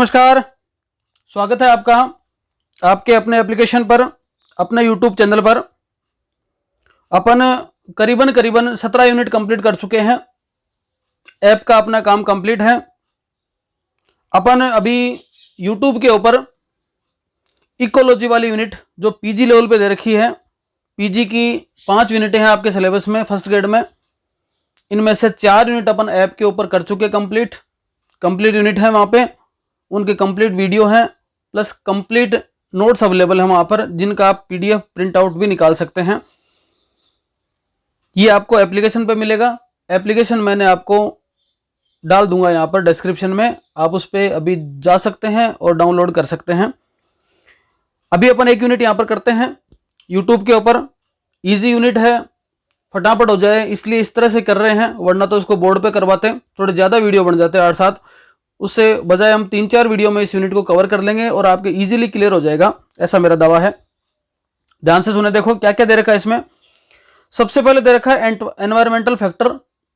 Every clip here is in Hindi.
नमस्कार, स्वागत है आपका आपके अपने एप्लीकेशन पर, अपने यूट्यूब चैनल पर। अपन करीबन 17 यूनिट कंप्लीट कर चुके हैं। ऐप का अपना काम कंप्लीट है। अपन अभी यूट्यूब के ऊपर इकोलॉजी वाली यूनिट जो पीजी लेवल पे दे रखी है, पीजी की 5 यूनिटें हैं आपके सिलेबस में फर्स्ट ग्रेड में। इनमें से 4 यूनिट अपन ऐप के ऊपर कर चुके कंप्लीट यूनिट है। वहां पे उनके कंप्लीट वीडियो हैं प्लस कंप्लीट नोट्स अवेलेबल है वहां पर, जिनका आप पीडीएफ प्रिंट आउट भी निकाल सकते हैं। ये आपको एप्लीकेशन पे मिलेगा। एप्लीकेशन मैंने आपको डाल दूंगा यहाँ पर डिस्क्रिप्शन में, आप उस पर अभी जा सकते हैं और डाउनलोड कर सकते हैं। अभी अपन एक यूनिट यहाँ पर करते हैं यूट्यूब के ऊपर। इजी यूनिट है, फटाफट हो जाए इसलिए इस तरह से कर रहे हैं, वरना तो इसको बोर्ड पे करवाते थोड़े ज्यादा वीडियो बन जाते हैं 8-7। उससे बजाय हम 3-4 वीडियो में इस यूनिट को कवर कर लेंगे और आपके इजीली क्लियर हो जाएगा, ऐसा मेरा दावा है। ध्यान से सुने, देखो क्या क्या दे रखा है इसमें। सबसे पहले दे रखा है एनवायरमेंटल फैक्टर,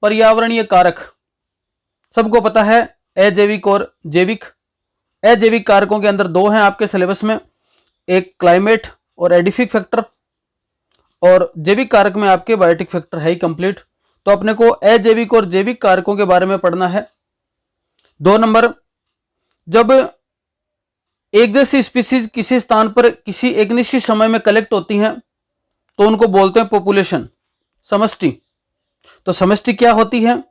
पर्यावरणीय कारक। सबको पता है अजैविक और जैविक। अजैविक कारकों के अंदर 2 हैं आपके सिलेबस में, एक क्लाइमेट और एडिफिक फैक्टर, और जैविक कारक में आपके बायोटिक फैक्टर है ही कंप्लीट। तो अपने को अजैविक और जैविक कारकों के बारे में पढ़ना है। 2 नंबर, जब एक जैसी स्पीसीज किसी स्थान पर किसी एक निश्चित समय में कलेक्ट होती हैं तो उनको बोलते हैं पॉपुलेशन, समष्टि। तो समष्टि क्या होती है,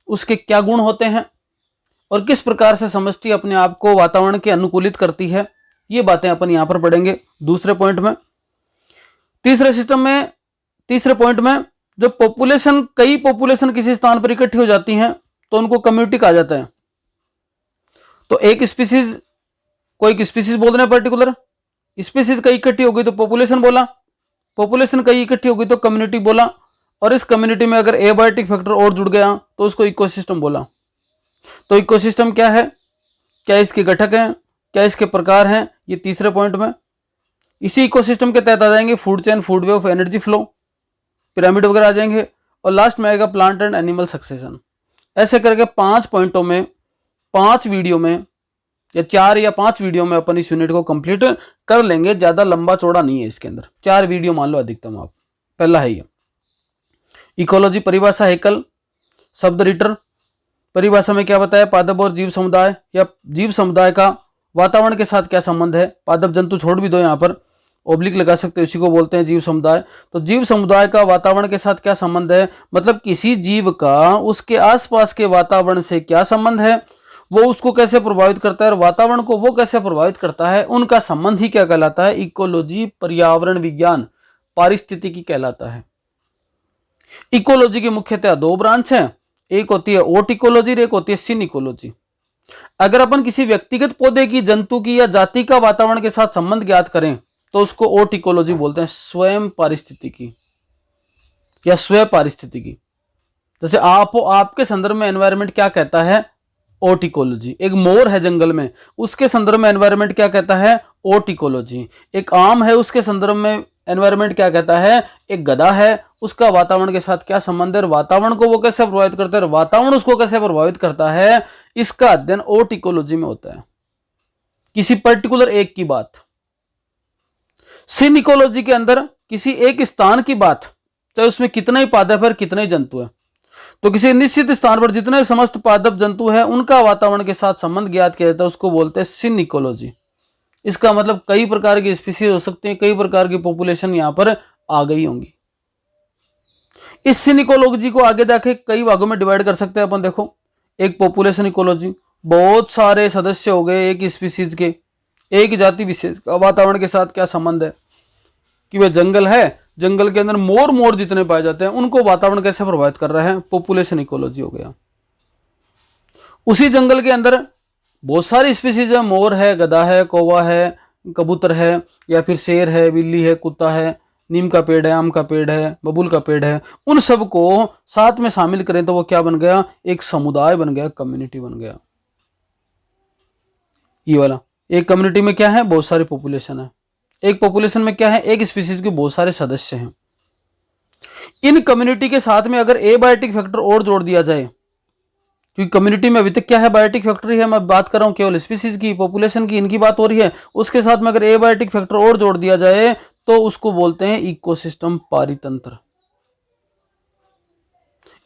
उसके क्या गुण होते हैं और किस प्रकार से समष्टि अपने आप को वातावरण के अनुकूलित करती है, ये बातें अपन यहां पर पढ़ेंगे दूसरे पॉइंट में। तीसरे पॉइंट में जब कई पॉपुलेशन किसी स्थान पर इकट्ठी हो जाती हैं तो उनको कम्युनिटी कहा जाता है। तो एक स्पीसीज को एक स्पीसीज बोल रहे हैं, पर्टिकुलर स्पीसीज कई इकट्ठी हो गई तो पॉपुलेशन बोला, पॉपुलेशन कई इकट्ठी हो गई तो कम्युनिटी बोला, और इस कम्युनिटी में अगर एबायोटिक फैक्टर और जुड़ गया तो उसको इकोसिस्टम बोला। तो इकोसिस्टम क्या है, क्या इसके घटक हैं, क्या इसके प्रकार हैं, ये तीसरे पॉइंट में। इसी इकोसिस्टम के तहत आ जाएंगे food chain, food web, energy flow, pyramid वगैरह आ जाएंगे, और लास्ट में आएगा प्लांट एंड एनिमल सक्सेशन। ऐसे करके 5 पॉइंटों में 5 वीडियो में या 4 या 5 वीडियो में अपन इस यूनिट को कंप्लीट कर लेंगे। ज्यादा लंबा चौड़ा नहीं है इसके अंदर, 4 वीडियो मान लो अधिकतम आप। पहला है ये इकोलॉजी, परिभाषा, हेकल, शब्द रिटर। परिभाषा में क्या बताया, पादप और जीव समुदाय या जीव समुदाय का वातावरण के साथ क्या संबंध है। पादप जंतु छोड़ भी दो, यहाँ पर ओब्लिक लगा सकते हो, इसी को बोलते हैं जीव समुदाय। तो जीव समुदाय का वातावरण के साथ क्या संबंध है, मतलब किसी जीव का उसके आसपास के वातावरण से क्या संबंध है, वो उसको कैसे प्रभावित करता है और वातावरण को वो कैसे प्रभावित करता है, उनका संबंध ही क्या कहलाता है, इकोलॉजी, पर्यावरण विज्ञान, पारिस्थितिकी कहलाता है। इकोलॉजी की मुख्यतः 2 ब्रांच हैं, एक होती है ओट इकोलॉजी और एक होती है सिन इकोलॉजी। अगर अपन किसी व्यक्तिगत पौधे की, जंतु की या जाति का वातावरण के साथ संबंध ज्ञात करें तो उसको ओट इकोलॉजी बोलते हैं, स्वयं पारिस्थितिकी या स्व पारिस्थितिकी। जैसे आपके संदर्भ में एनवायरनमेंट क्या कहता है, ओट इकोलॉजी। एक मोर है जंगल में, उसके संदर्भ में एनवायरनमेंट क्या कहता है, ओट इकोलॉजी। एक आम है, उसके संदर्भ में एनवायरनमेंट क्या कहता है, एक गधा है, उसका वातावरण के साथ क्या संबंध है, वातावरण को वो कैसे प्रभावित करता है, वातावरण उसको कैसे प्रभावित करता है, इसका अध्ययन ओट इकोलॉजी में होता है, किसी पर्टिकुलर एक की बात। सिन इकोलॉजी के अंदर किसी एक स्थान की बात, चाहे उसमें कितना ही पादप है, कितने ही जंतु है, तो किसी निश्चित स्थान पर जितने समस्त पादप जंतु हैं उनका वातावरण के साथ संबंध ज्ञात किया जाता है, उसको बोलते हैं सिन इकोलॉजी। इसका मतलब कई प्रकार की स्पीसीज हो सकती हैं, कई प्रकार की पॉपुलेशन यहां पर आ गई होंगी। इस सिन इकोलॉजी को आगे जाके कई भागों में डिवाइड कर सकते हैं अपन। देखो, एक पॉपुलेशन इकोलॉजी, बहुत सारे सदस्य हो गए एक स्पीसीज के, एक जाति विशेष का वातावरण के साथ क्या संबंध है, कि वह जंगल है, जंगल के अंदर मोर जितने पाए जाते हैं उनको वातावरण कैसे प्रभावित कर रहा है, पॉपुलेशन इकोलॉजी हो गया। उसी जंगल के अंदर बहुत सारी स्पीसीज है, मोर है, गधा है, कौवा है, कबूतर है, या फिर शेर है, बिल्ली है, कुत्ता है, नीम का पेड़ है, आम का पेड़ है, बबूल का पेड़ है। उन सबको साथ में शामिल करें तो वो क्या बन गया, एक समुदाय बन गया, कम्युनिटी बन गया। ये वाला एक कम्युनिटी में क्या है, बहुत सारी पॉपुलेशन है। एक पॉपुलेशन में क्या है, एक स्पीसीज के बहुत सारे सदस्य हैं। इन कम्युनिटी के साथ में अगर एबायोटिक फैक्टर और जोड़ दिया जाए क्योंकि कम्युनिटी में अभी तक क्या है, बायोटिक फैक्टर है। मैं बात कर रहा हूं केवल स्पीसीज की, पॉपुलेशन की, इनकी बात हो रही है। उसके साथ में अगर एबायोटिक फैक्टर और जोड़ दिया जाए तो उसको बोलते हैं इकोसिस्टम पारितंत्र।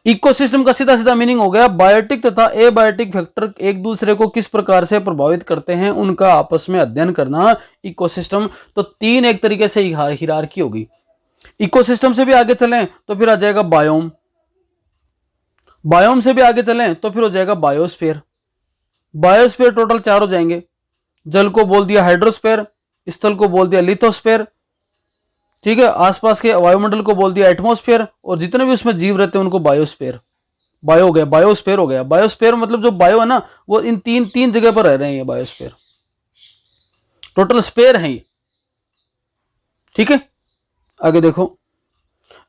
इकोसिस्टम का सीधा सीधा मीनिंग हो गया बायोटिक तथा एबायोटिक फैक्टर एक दूसरे को किस प्रकार से प्रभावित करते हैं उनका आपस में अध्ययन करना इकोसिस्टम। तो तीन एक तरीके से हिरार्की होगी। इकोसिस्टम से भी आगे चलें तो फिर आ जाएगा बायोम, बायोम से भी आगे चलें तो फिर हो जाएगा बायोस्फीयर। बायोस्फीयर टोटल चार हो जाएंगे। जल को बोल दिया हाइड्रोस्फीयर, स्थल को बोल दिया लिथोस्फीयर, ठीक है, आसपास के वायुमंडल को बोल दिया एटमॉस्फेयर, और जितने भी उसमें जीव रहते हैं उनको बायोस्फीयर। बायो हो गया, बायोस्फीयर हो गया। बायोस्फीयर मतलब जो बायो है ना वो इन तीन तीन जगह पर रह रहे हैं ये बायोस्फीयर, टोटल स्पेयर है ये, ठीक है। आगे देखो,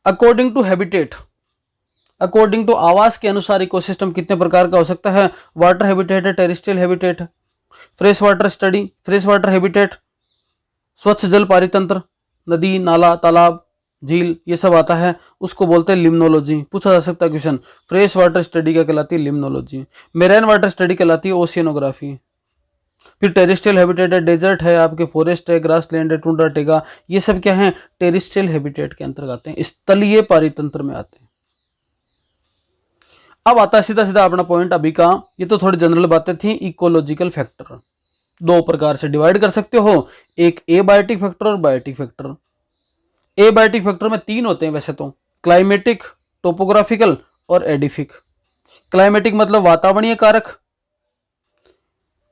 according to habitat, according to आवास के अनुसार इकोसिस्टम कितने प्रकार का हो सकता है। वाटर हैबिटेट है, टेरेस्ट्रियल हैबिटेट है, fresh water study, fresh water habitat, स्वच्छ जल पारितंत्र, नदी नाला तालाब झील ये सब आता है, उसको बोलते हैं लिम्नोलॉजी। पूछा जा सकता है क्वेश्चन, फ्रेश वाटर स्टडी क्या कहलाती है, लिम्नोलॉजी। मेराइन वाटर स्टडी कहलाती है ओशियनोग्राफी। फिर टेरेस्ट्रियल हैबिटेट है, डेजर्ट है, आपके फॉरेस्ट है, ग्रासलैंड है, टुंड्रा टेगा, ये सब क्या है, टेरेस्ट्रियल हैबिटेट के अंतर्गत आते हैं, स्थलीय पारितंत्र में आते हैं। अब आता है सीधा सीधा अपना पॉइंट अभी का, ये तो थोड़ी जनरल बातें थी। इकोलॉजिकल फैक्टर दो प्रकार से डिवाइड कर सकते हो, एक एबायोटिक फैक्टर और बायोटिक फैक्टर। एबायोटिक फैक्टर में तीन होते हैं वैसे तो, क्लाइमेटिक, टोपोग्राफिकल और एडिफिक। क्लाइमेटिक मतलब वातावरणीय कारक,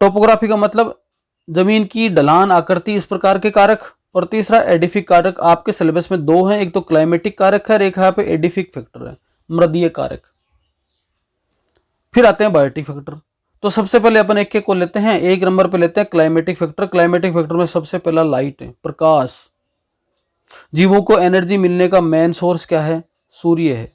टोपोग्राफी का मतलब जमीन की ढलान आकृति इस प्रकार के कारक, और तीसरा एडिफिक कारक। आपके सिलेबस में दो हैं, एक तो क्लाइमेटिक कारक है और एक यहाँ पे एडिफिक फैक्टर है, मृदीय कारक। फिर आते हैं बायोटिक फैक्टर। तो सबसे पहले अपन एक एक को लेते हैं। एक नंबर पे लेते हैं क्लाइमेटिक फैक्टर। क्लाइमेटिक फैक्टर में सबसे पहला लाइट है, प्रकाश। जीवों को एनर्जी मिलने का मेन सोर्स क्या है, सूर्य है।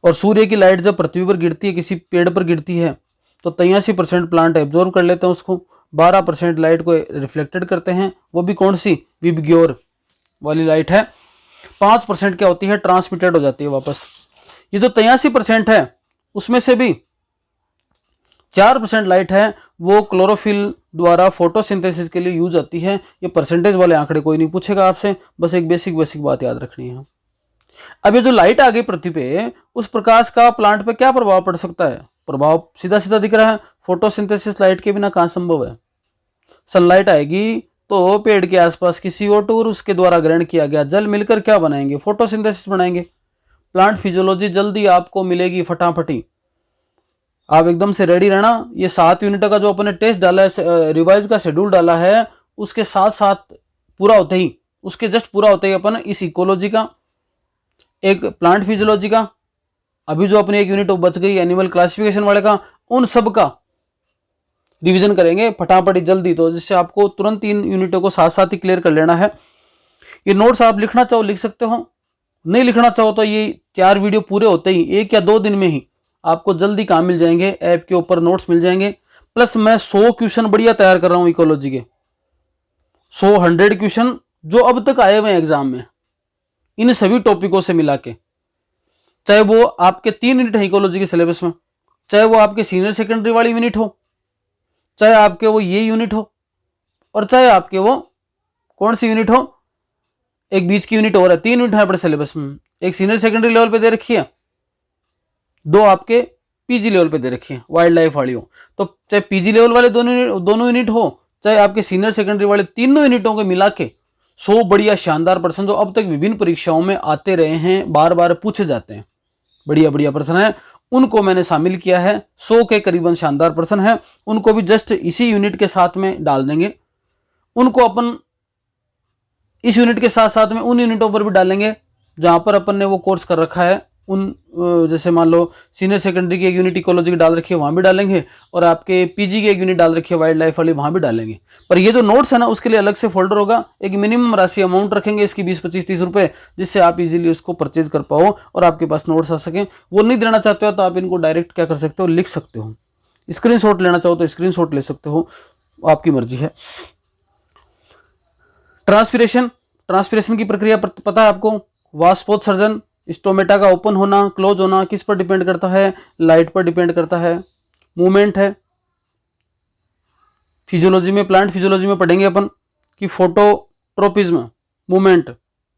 और सूर्य की लाइट जब पृथ्वी पर गिरती है, किसी पेड़ पर गिरती है, तो 83% प्लांट एब्जॉर्ब कर लेते हैं उसको, 12% लाइट को रिफ्लेक्टेड करते हैं, वो भी कौन सी, विबग्योर वाली लाइट है। 5% क्या होती है, ट्रांसमिटेड हो जाती है वापस। ये जो 83% है उसमें से भी 4% लाइट है वो क्लोरोफिल द्वारा फोटोसिंथेसिस के लिए यूज आती है। ये परसेंटेज वाले आंकड़े कोई नहीं पूछेगा आपसे, बस एक बेसिक बात याद रखनी है। अब ये जो लाइट आ गई पृथ्वी पे, उस प्रकाश का प्लांट पे क्या प्रभाव पड़ सकता है, प्रभाव सीधा सीधा दिख रहा है, फोटोसिंथेसिस लाइट के बिना कहां संभव है। सनलाइट आएगी तो पेड़ के आसपास की CO2 और उसके द्वारा ग्रहण किया गया जल मिलकर क्या बनाएंगे, फोटोसिंथेसिस बनाएंगे। प्लांट फिजियोलॉजी जल्दी आपको मिलेगी फटाफटी, आप एकदम से रेडी रहना। ये 7 यूनिट का जो अपने टेस्ट डाला है, रिवाइज का शेड्यूल डाला है, उसके साथ साथ पूरा होते ही, उसके जस्ट पूरा होते ही अपन इस इकोलॉजी का, एक प्लांट फिजियोलॉजी का, अभी जो अपनी एक यूनिट बच गई एनिमल क्लासिफिकेशन वाले का, उन सब का रिवीजन करेंगे फटाफट जल्दी, तो जिससे आपको तुरंत 3 यूनिटों को साथ साथ ही क्लियर कर लेना है। ये नोट्स आप लिखना चाहो लिख सकते हो, नहीं लिखना चाहो तो ये 4 वीडियो पूरे होते ही 1 या 2 दिन में ही आपको जल्दी काम मिल जाएंगे, ऐप के ऊपर नोट्स मिल जाएंगे। प्लस मैं 100 क्वेश्चन बढ़िया तैयार कर रहा हूं इकोलॉजी के, 100 क्वेश्चन जो अब तक आए हुए हैं एग्जाम में, इन सभी टॉपिकों से मिला के, चाहे वो आपके 3 यूनिट है इकोलॉजी के सिलेबस में, चाहे वो आपके सीनियर सेकेंडरी वाली यूनिट हो, चाहे आपके वो ये यूनिट हो, और चाहे आपके वो कौन सी यूनिट हो, एक बीच की यूनिट और है, 3 यूनिट है अपने सिलेबस में, एक सीनियर सेकेंडरी लेवल पे दे रखी है, 2 आपके PG लेवल पे दे रखी है वाइल्ड लाइफ वाली हो। तो चाहे PG लेवल वाले दोनों यूनिट हो, चाहे आपके सीनियर सेकेंडरी वाले, तीनों यूनिटों को मिला के 100 बढ़िया शानदार प्रश्न जो अब तक विभिन्न परीक्षाओं में आते रहे हैं, बार बार पूछे जाते हैं, बढ़िया प्रश्न है, उनको मैंने शामिल किया है। 100 के करीबन शानदार प्रश्न है, उनको भी जस्ट इसी यूनिट के साथ में डाल देंगे। उनको अपन इस यूनिट के साथ साथ में उन यूनिटों पर भी डालेंगे जहां पर अपन ने वो कोर्स कर रखा है। उन जैसे मान लो सीनियर सेकेंडरी की एक यूनिट इकोलॉजी की डाल रखी है, वहां भी डालेंगे, और आपके PG की एक यूनिट डाल रखी है वाइल्ड लाइफ वाली, वहां भी डालेंगे। पर ये जो नोट्स है ना, उसके लिए अलग से फोल्डर होगा, एक मिनिमम राशि अमाउंट रखेंगे इसकी 20, 25, 30 रुपए, जिससे आप इजीली उसको परचेज कर पाओ और आपके पास नोट्स आ सकें। वो नहीं देना चाहते हो तो आप इनको डायरेक्ट क्या कर सकते हो, लिख सकते हो। स्क्रीनशॉट लेना चाहो तो स्क्रीनशॉट ले सकते हो, आपकी मर्जी है। ट्रांसपिरेशन की प्रक्रिया पता है आपको, वाष्पोत्सर्जन, स्टोमेटा का ओपन होना क्लोज होना किस पर डिपेंड करता है? लाइट पर डिपेंड करता है। मूवमेंट है, फिजियोलॉजी में, प्लांट फिजियोलॉजी में पढ़ेंगे अपन कि फोटोट्रोपिज्म मूवमेंट,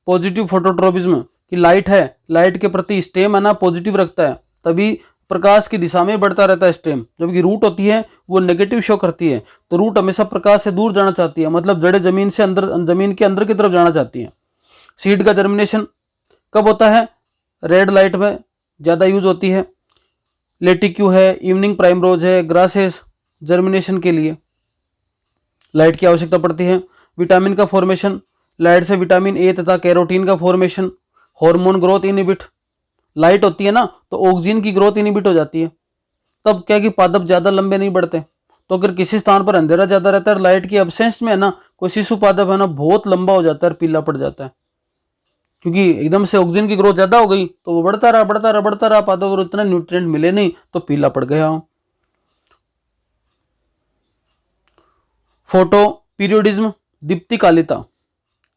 पॉजिटिव फोटोट्रोपिज्म कि लाइट है, लाइट के प्रति स्टेम है ना पॉजिटिव रखता है, तभी प्रकाश की दिशा में बढ़ता रहता है स्टेम। जबकि रूट होती है वो नेगेटिव शो करती है, तो रूट हमेशा प्रकाश से दूर जाना चाहती है, मतलब जड़ें जमीन से अंदर, जमीन के अंदर की तरफ जाना चाहती हैं। सीड का जर्मिनेशन कब होता है? रेड लाइट में ज़्यादा यूज होती है। लेटिक्यू है, इवनिंग प्राइमरोज है, ग्रासेस जर्मिनेशन के लिए लाइट की आवश्यकता पड़ती है। विटामिन का फॉर्मेशन, लाइट से विटामिन ए तथा कैरोटीन का formation. Hormone growth inhibit, light होती है ना तो ऑक्सीजन की ग्रोथ इनहिबिट हो जाती है, तब क्या कि पादप ज्यादा लंबे नहीं बढ़ते। तो अगर किसी स्थान पर अंधेरा ज्यादा रहता है, लाइट की एब्सेंस में है ना, कोई शिशु पादप है ना बहुत लंबा हो जाता है और पीला पड़ जाता है, क्योंकि एकदम से ऑक्सीजन की ग्रोथ ज्यादा हो गई तो वो बढ़ता रहा बढ़ता रहा बढ़ता रहा, पादप को इतना न्यूट्रिएंट मिले नहीं तो पीला पड़ गया। फोटो पीरियोडिज्म, दीप्तिकालिता,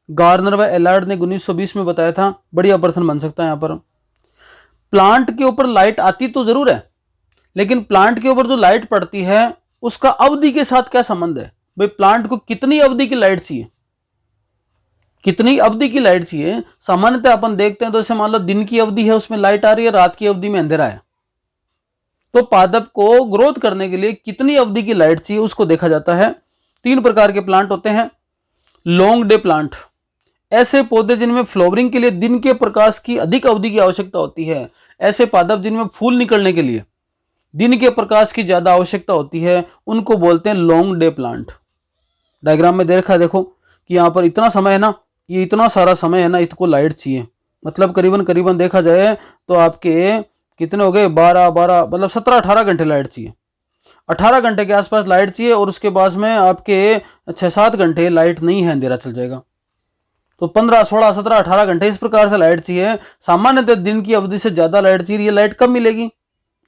गार्नर व एलार्ड ने 1920 में बताया था। बढ़िया प्रश्न बन सकता है यहाँ पर। प्लांट के ऊपर लाइट आती तो जरूर है, लेकिन प्लांट के ऊपर जो लाइट पड़ती है उसका अवधि के साथ क्या संबंध है? भाई प्लांट को कितनी अवधि की लाइट चाहिए, कितनी अवधि की लाइट चाहिए? सामान्यतः अपन देखते हैं तो जैसे मान लो दिन की अवधि है उसमें लाइट आ रही है, रात की अवधि में अंधेरा है, तो पादप को ग्रोथ करने के लिए कितनी अवधि की लाइट चाहिए उसको देखा जाता है। 3 प्रकार के प्लांट होते हैं। लॉन्ग डे प्लांट, ऐसे पौधे जिनमें फ्लावरिंग के लिए दिन के प्रकाश की अधिक अवधि की आवश्यकता होती है। ऐसे पादप जिनमें फूल निकलने के लिए दिन के प्रकाश की ज्यादा आवश्यकता होती है उनको बोलते हैं लॉन्ग डे प्लांट। डायग्राम में देखा देखो कि यहाँ पर इतना समय है ना, ये इतना सारा समय है ना, इसको लाइट चाहिए, मतलब करीबन करीबन देखा जाए तो आपके कितने हो गए 12 मतलब 17-18 घंटे लाइट चाहिए। 18 घंटे के आसपास लाइट चाहिए और उसके बाद में आपके 6-7 घंटे लाइट नहीं है, अंधेरा चल जाएगा। तो 15, 16, 17, 18 घंटे इस प्रकार से लाइट चाहिए। सामान्यतः दिन की अवधि से ज्यादा लाइट चाहिए। ये लाइट कब मिलेगी?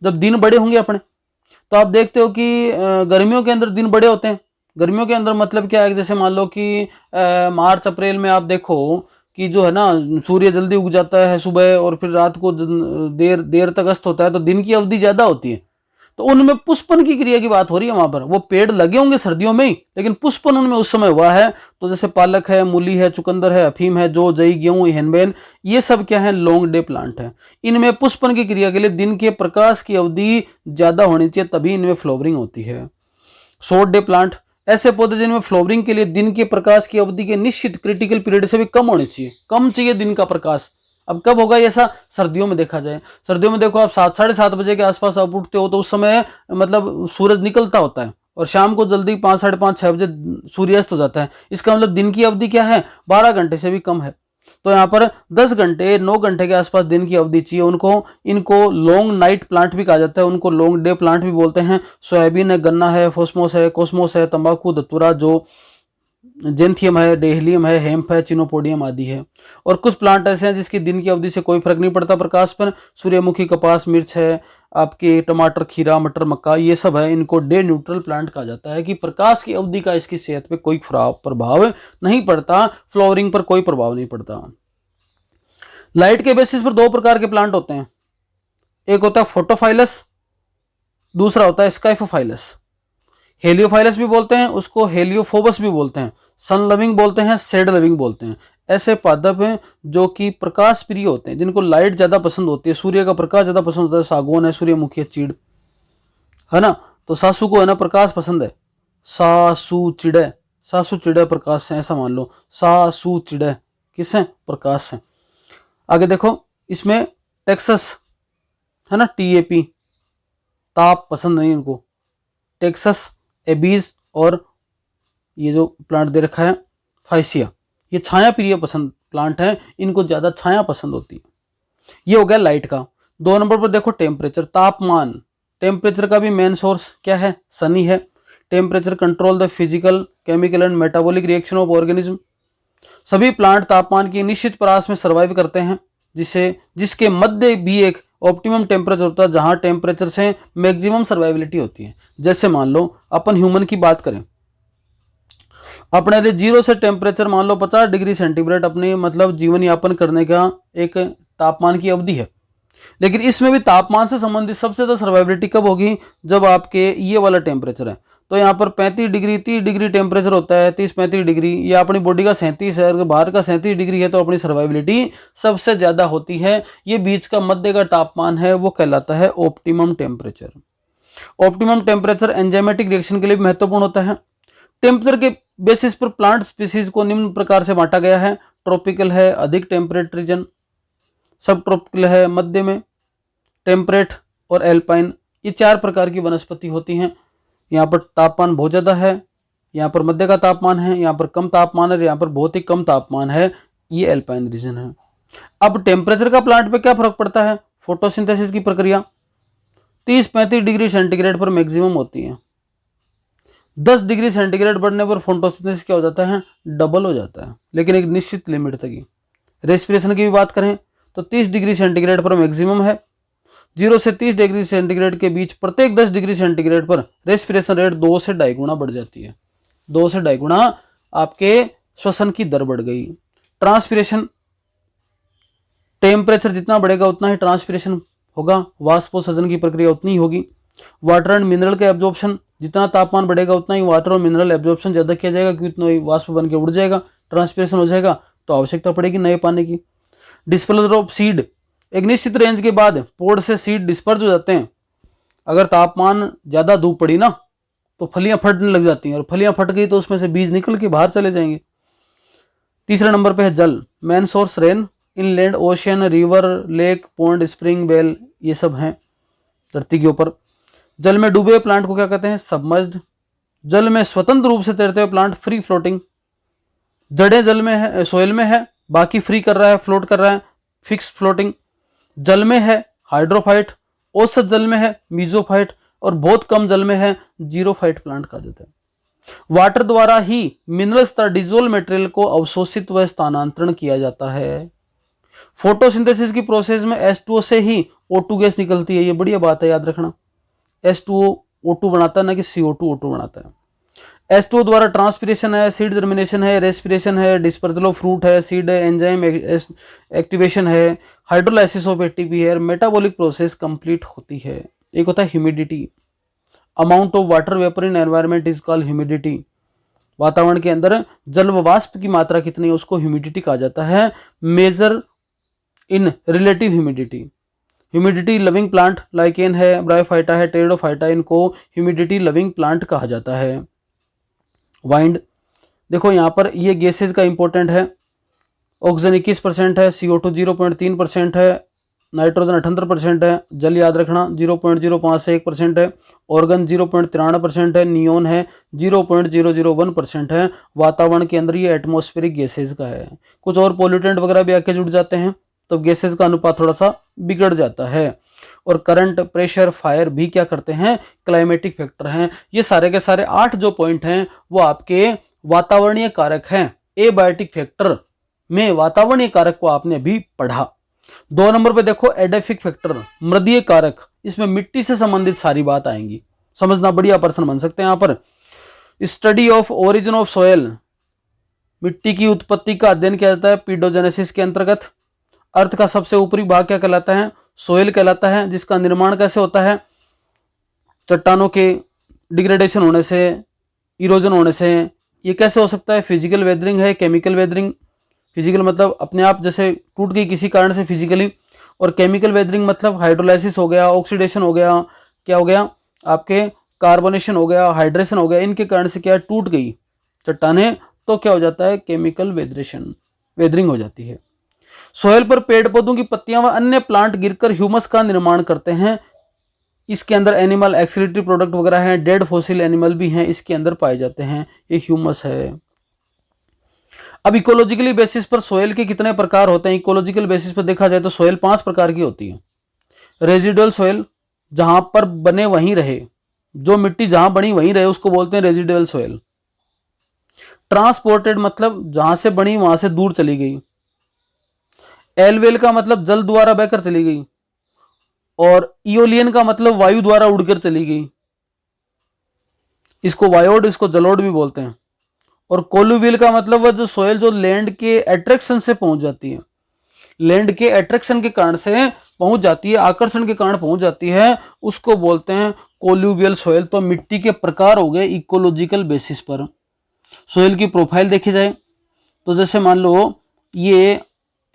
जब दिन बड़े होंगे अपने। तो आप देखते हो कि गर्मियों के अंदर दिन बड़े होते हैं। गर्मियों के अंदर मतलब क्या है, जैसे मान लो कि मार्च अप्रैल में आप देखो कि जो है ना सूर्य जल्दी उग जाता है सुबह और फिर रात को देर देर तक अस्त होता है, तो दिन की अवधि ज्यादा होती है। तो उनमें पुष्पन की क्रिया की बात हो रही है वहां पर। वो पेड़ लगे होंगे सर्दियों में ही, लेकिन पुष्पन उनमें उस समय हुआ है। तो जैसे पालक है, मूली है, चुकंदर है, अफीम है, जो जई, गेहूं, हेनबेन, ये सब क्या है? लॉन्ग डे प्लांट है। इनमें पुष्पन की क्रिया के लिए दिन के प्रकाश की अवधि ज्यादा होनी चाहिए, तभी इनमें फ्लावरिंग होती है। शॉर्ट डे प्लांट, ऐसे पौधे जिनमें फ्लावरिंग के लिए दिन के प्रकाश की अवधि के निश्चित क्रिटिकल पीरियड से भी कम होनी चाहिए, कम चाहिए दिन का प्रकाश। अब कब होगा ऐसा? सर्दियों में देखा जाए। सर्दियों में देखो आप 7, 7:30 बजे के आसपास आप उठते हो तो उस समय मतलब सूरज निकलता होता है और शाम को जल्दी 5, 5:30, 6 बजे सूर्यास्त हो जाता है। इसका मतलब दिन की अवधि क्या है? 12 घंटे से भी कम है। तो यहाँ पर 10 घंटे 9 घंटे के आसपास दिन की अवधि चाहिए उनको। इनको लॉन्ग नाइट प्लांट भी कहा जाता है, उनको लॉन्ग डे प्लांट भी बोलते हैं। सोयाबीन है, गन्ना है, फोस्मोस है, कोस्मोस है, तंबाकू, धतूरा, जो जेंथियम है, डेहलियम है, हेम्प है, चिनोपोडियम आदि है। और कुछ प्लांट ऐसे हैं जिसकी दिन की अवधि से कोई फर्क नहीं पड़ता प्रकाश पर। सूर्यमुखी, कपास, मिर्च है, आपके टमाटर, खीरा, मटर, मक्का, ये सब है। इनको डे न्यूट्रल प्लांट कहा जाता है कि प्रकाश की अवधि का इसकी सेहत पे कोई प्रभाव नहीं पड़ता, फ्लावरिंग पर कोई प्रभाव नहीं पड़ता। लाइट के बेसिस पर 2 प्रकार के प्लांट होते हैं। एक होता है फोटोफाइलस, दूसरा होता है स्काइफोफाइलस। हेलियोफाइलस भी बोलते हैं उसको, हेलियोफोबस भी बोलते हैं, सन लविंग बोलते हैं, शेड लविंग बोलते हैं। ऐसे पादप हैं जो कि प्रकाश प्रिय होते हैं, जिनको लाइट ज्यादा पसंद होती है, सूर्य का प्रकाश ज्यादा पसंद होता है। सागौन है, सूर्यमुखी है, चीड़ है ना। तो सासू को है ना प्रकाश पसंद है, सासू चिड़े, सासू चिड़े प्रकाश है, ऐसा मान लो। सासू चिड़े किस है? प्रकाश है। आगे देखो, इसमें टेक्सस है ना, TAP, ताप पसंद नहीं उनको। टेक्सस, एबीज और ये जो प्लांट दे रखा है फाइसिया, ये छाया प्रिय पसंद प्लांट है, इनको ज्यादा छाया पसंद होती है। ये हो गया लाइट का। 2 नंबर पर देखो टेम्परेचर, तापमान। टेम्परेचर का भी मेन सोर्स क्या है? सन ही है। Temperature control the physical, chemical and metabolic reaction of organism. सभी प्लांट तापमान की निश्चित परास में सर्वाइव करते हैं, जिसके मध्य भी एक ऑप्टिमम टेम्परेचर होता है, जहां टेम्परेचर से मैक्सिमम सर्वाइबिलिटी होती है। जैसे मान लो अपन ह्यूमन की बात करें, अपने लिए 0 से टेम्परेचर मान लो 50 डिग्री सेंटीग्रेड अपने मतलब जीवन यापन करने का एक तापमान की अवधि है। लेकिन इसमें भी तापमान से संबंधित सबसे ज्यादा सर्वाइबिलिटी कब होगी, जब आपके ये वाला टेम्परेचर है। तो यहाँ पर 35 डिग्री 30 डिग्री टेम्परेचर होता है, 30-35 डिग्री, या अपनी बॉडी का 37 है, अगर बाहर का 37 डिग्री है तो अपनी सर्वाइबिलिटी सबसे ज्यादा होती है। ये बीच का मध्य का तापमान है, वो कहलाता है optimum temperature. Optimum temperature enzymatic reaction के लिए महत्वपूर्ण होता है। टेम्परेचर के बेसिस पर प्लांट स्पीसीज को निम्न प्रकार से बांटा गया है। ट्रॉपिकल है अधिक टेम्परेट रीजन, सब ट्रॉपिकल है मध्य में, टेम्परेट और एल्पाइन, ये 4 प्रकार की वनस्पति होती हैं। यहाँ पर तापमान बहुत ज़्यादा है, यहाँ पर मध्य का तापमान है, यहाँ पर कम तापमान है, यहाँ पर बहुत ही कम तापमान है, ये एल्पाइन रीजन है। अब टेम्परेचर का प्लांट पे क्या फर्क पड़ता है, फोटोसिंथेसिस की प्रक्रिया 30-35 डिग्री सेंटीग्रेड पर मैक्सिमम होती है। 10 डिग्री सेंटीग्रेड बढ़ने पर फोटोसिंथेसिस क्या हो जाता है, डबल हो जाता है, लेकिन एक निश्चित लिमिट तक ही। रेस्पिरेशन की भी बात करें तो 30 डिग्री सेंटीग्रेड पर मैक्सिमम है। 0 से 30 डिग्री सेंटीग्रेड के बीच प्रत्येक 10 डिग्री सेंटीग्रेड पर रेस्पिरेशन रेट 2 से 2.5 गुना बढ़ जाती है। 2 से 2.5 गुना आपके श्वसन की दर बढ़ गई। ट्रांसपिरेशन, टेम्परेचर जितना बढ़ेगा उतना ही ट्रांसपिरेशन होगा, वाष्पोत्सर्जन की प्रक्रिया उतनी ही होगी। वाटर एंड मिनरल के एब्जॉर्प्शन, जितना तापमान बढ़ेगा उतना ही वाटर और मिनरल एब्जॉर्प्शन ज्यादा किया जाएगा, क्योंकि उतना ही वाष्प बन के उड़ जाएगा, ट्रांसपिरेशन हो जाएगा, तो आवश्यकता पड़ेगी नए पानी की। डिस्पर्जल ऑफ सीड, एक निश्चित रेंज के बाद पोड से सीड डिस्पर्ज हो जाते हैं। अगर तापमान ज्यादा धूप पड़ी ना तो फलियां फटने लग जाती हैं, और फलियां फट गई तो उसमें से बीज निकल के बाहर चले जाएंगे। तीसरे नंबर पे है जल, main source rain, inland ocean, river, lake, pond, spring, well, ये सब हैं धरती के ऊपर। जल में डूबे हुए प्लांट को क्या कहते हैं, सबमर्ज्ड। जल में स्वतंत्र रूप से तैरते हुए प्लांट, फ्री फ्लोटिंग। जड़ें जल में है, सोयल में है, बाकी फ्री कर रहा है, फ्लोट कर रहा है, फिक्स फ्लोटिंग। जल में है हाइड्रोफाइट, औसत जल में है मीजोफाइट, और बहुत कम जल में है जीरोफाइट प्लांट कहा जाता है। वाटर द्वारा ही मिनरल्स तथा डिजोल्व मटेरियल को अवशोषित व स्थानांतरण किया जाता है। फोटोसिंथेसिस की प्रोसेस में H2O से ही O2 गैस निकलती है, ये बढ़िया बात है, याद रखना। H2O O2 बनाता है ना कि CO2 O2 बनाता है। H2O द्वारा ट्रांसपिरेशन है, सीड जर्मिनेशन है, रेस्पिरेशन है, डिस्पर्जल ऑफ फ्रूट है, सीड है, एंजाइम एक्टिवेशन है, हाइड्रोलाइसिस ऑफ एटीपी है, मेटाबॉलिक प्रोसेस कंप्लीट होती है। एक होता है humidity, amount of water vapour in environment is called humidity. वातावरण के अंदर जल व वाष्प की मात्रा कितनी है उसको ह्यूमिडिटी कहा जाता है। Major in relative humidity, humidity loving plant lichen है, ब्रायोफाइटा है, टेरिडोफाइटा, इनको ह्यूमिडिटी लविंग प्लांट कहा जाता है। वाइंड, देखो यहाँ पर ये गैसेज का इंपॉर्टेंट है। ऑक्सीजन 21% है, CO2 0.3% है, नाइट्रोजन 78% है, जल याद रखना 0.05 से 1% है, ऑर्गन 0.93% है, नियोन है 0.001% है। वातावरण के अंदर ये एटमॉस्फेरिक गैसेज का है। कुछ और पोल्यूटेंट वगैरह भी आके जुड़ जाते हैं तो गैसेज का अनुपात थोड़ा सा बिगड़ जाता है। और करंट, प्रेशर, फायर भी क्या करते हैं, क्लाइमेटिक फैक्टर हैं। ये सारे के सारे 8 जो पॉइंट हैं वो आपके वातावरणीय कारक हैं। एबायोटिक फैक्टर में वातावरणीय कारक को आपने अभी पढ़ा। 2 नंबर पे देखो एडेफिक फैक्टर, मृदीय कारक, इसमें मिट्टी से संबंधित सारी बात आएंगी, समझना, बढ़िया पर्सन बन सकते हैं यहाँ पर। Study of origin of soil, मिट्टी की उत्पत्ति का अध्ययन किया जाता है पीडोजेनेसिस के अंतर्गत। अर्थ का सबसे ऊपरी भाग क्या कहलाता है, सोयल कहलाता है, जिसका निर्माण कैसे होता है, चट्टानों के डिग्रेडेशन होने से, इरोजन होने से। ये कैसे हो सकता है, फिजिकल वेदरिंग है, केमिकल वेदरिंग। फिजिकल मतलब अपने आप जैसे टूट गई किसी कारण से फिजिकली, और केमिकल वेदरिंग मतलब हाइड्रोलाइसिस हो गया, ऑक्सीडेशन हो गया, क्या हो गया आपके कार्बोनेशन हो गया, हाइड्रेशन हो गया, इनके कारण से क्या टूट गई चट्टानें, तो क्या हो जाता है केमिकल वेदरिंग हो जाती है। सोयल पर पेड़ पौधों की पत्तियां व अन्य प्लांट गिरकर ह्यूमस का निर्माण करते हैं। इसके अंदर एनिमल एक्सक्रीटरी प्रोडक्ट वगैरह हैं, डेड फॉसिल एनिमल भी हैं, इसके अंदर पाए जाते हैं, ये ह्यूमस है। अब इकोलॉजिकली बेसिस पर सोयल के कितने प्रकार होते हैं, इकोलॉजिकल बेसिस पर देखा जाए तो सोयल 5 प्रकार की होती है। रेजिडुअल सोयल, जहां पर बने वहीं रहे, जो मिट्टी जहां बनी वहीं रहे उसको बोलते हैं रेजिडुअल सोयल। ट्रांसपोर्टेड मतलब जहां से बनी वहां से दूर चली गई। एलवेल का मतलब जल द्वारा बहकर चली गई, और इओलियन का मतलब वायु द्वारा उड़कर चली गई, इसको वायोड, इसको जलोड भी बोलते हैं। और कोलुवियल का मतलब वह जो सोयल जो लैंड के अट्रैक्शन से पहुंच जाती है। लैंड के अट्रैक्शन के कारण से पहुंच जाती है, आकर्षण के कारण पहुंच जाती है, उसको बोलते हैं कोल्यूवियल सोयल। तो मिट्टी के प्रकार हो गए इकोलॉजिकल बेसिस पर। सोयल की प्रोफाइल देखी जाए तो जैसे मान लो ये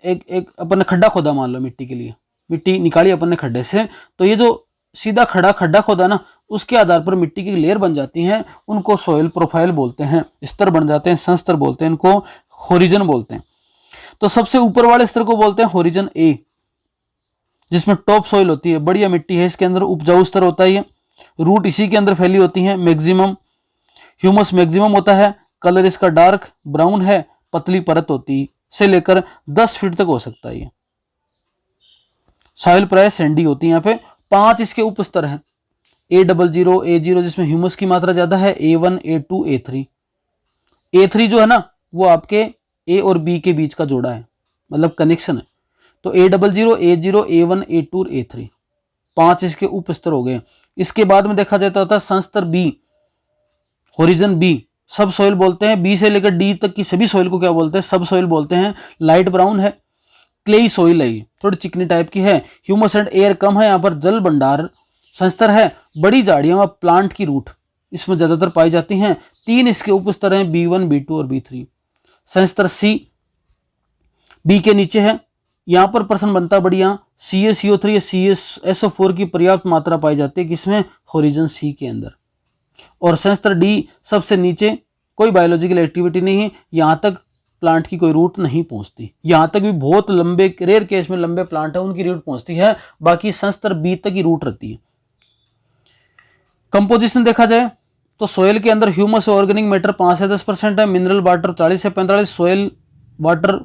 एक अपन ने खड्डा खोदा, मान लो मिट्टी के लिए, मिट्टी निकाली अपन ने खड्डे से, तो ये जो सीधा खड्डा खोदा ना, उसके आधार पर मिट्टी की लेयर बन जाती हैं, उनको सोयल प्रोफाइल बोलते हैं। स्तर बन जाते हैं, संस्तर बोलते हैं, इनको होरिजन बोलते हैं। तो सबसे ऊपर वाले स्तर को बोलते हैं होरिजन ए, जिसमें टॉप सोइल होती है, बढ़िया मिट्टी है, इसके अंदर उपजाऊ स्तर होता है, रूट इसी के अंदर फैली होती है, मैक्सिमम ह्यूमस मैक्सिमम होता है, कलर इसका डार्क ब्राउन है, पतली परत होती से लेकर 10 फीट तक हो सकता है। ये सॉइल प्राय सैंडी होती है। यहाँ पे 5 इसके उप स्तर हैं, A00 A0 जिसमें ह्यूमस की मात्रा ज्यादा है, A1 A2 A3। A3 जो है ना वो आपके A और B के बीच का जोड़ा है, मतलब कनेक्शन है। तो A00 A0 A1 A2 A3 5 इसके उप स्तर हो गए। इसके बाद में देखा जाता था संस्तर बी, होरिजन बी, सब सोइल बोलते हैं। बी से लेकर डी तक की सभी सोइल को क्या बोलते हैं? सब सोइल बोलते हैं। लाइट ब्राउन है, क्लेई सोइल है, ये थोड़ी चिकनी टाइप की है, ह्यूमस एंड एयर कम है, यहाँ पर जल भंडार संस्तर है, बड़ी झाड़ियां व प्लांट की रूट इसमें ज्यादातर पाई जाती हैं। 3 इसके उप स्तर हैं, B1 B2 और B3। संस्तर सी बी के नीचे है, यहाँ पर प्रश्न बनता बढ़िया, CaCO3 या CaSO4 की पर्याप्त मात्रा पाई जाती है, किसमें? होरिजन सी के अंदर। और संस्तर डी सबसे नीचे, कोई बायोलॉजिकल एक्टिविटी नहीं है, यहाँ तक प्लांट की कोई रूट नहीं पहुंचती। यहाँ तक भी बहुत लंबे, रेयर केस में लंबे प्लांट है उनकी रूट पहुंचती है, बाकी संस्तर बी तक की रूट रहती है। कंपोजिशन देखा जाए तो सोयल के अंदर ह्यूमस और ऑर्गेनिक मैटर 5 से 10% है, मिनरल वाटर 40 से 45%, सोयल वाटर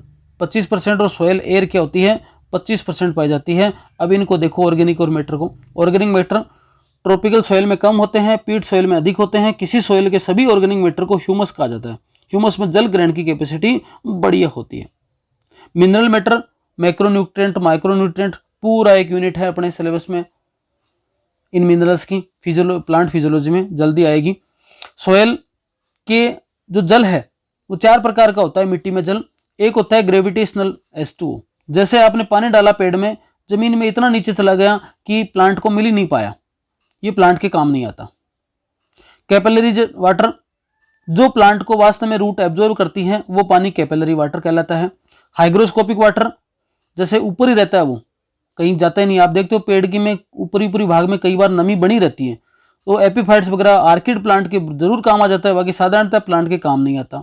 25% और सोयल एयर क्या होती है 25% पाई जाती है। अब इनको देखो ऑर्गेनिक और मैटर को। ऑर्गेनिक मैटर ट्रॉपिकल सोयल में कम होते हैं, पीट सोयल में अधिक होते हैं। किसी सोयल के सभी ऑर्गेनिक मैटर को ह्यूमस कहा जाता है। ह्यूमस में जल ग्रहण की कैपेसिटी बढ़िया होती है। मिनरल मैटर मैक्रोन्यूट्रिएंट, माइक्रोन्यूट्रिएंट पूरा एक यूनिट है अपने सिलेबस में इन मिनरल्स की, प्लांट फिजियोलॉजी में जल्दी आएगी। सोयल के जो जल है वो 4 प्रकार का होता है मिट्टी में जल। एक होता है ग्रेविटेशनल H2O, जैसे आपने पानी डाला पेड़ में, जमीन में इतना नीचे चला गया कि प्लांट को मिल ही नहीं पाया, ये प्लांट के काम नहीं आता। कैपिलरी वाटर, जो प्लांट को वास्तव में रूट एब्जॉर्व करती है वो पानी कैपिलरी वाटर कहलाता है। हाइग्रोस्कोपिक वाटर, जैसे ऊपर ही रहता है, वो कहीं जाता ही नहीं। आप देखते हो पेड़ की में ऊपरी भाग में कई बार नमी बनी रहती है, तो एपीफाइट्स वगैरह आर्किड प्लांट के जरूर काम आ जाता है, बाकी साधारणतः प्लांट के काम नहीं आता।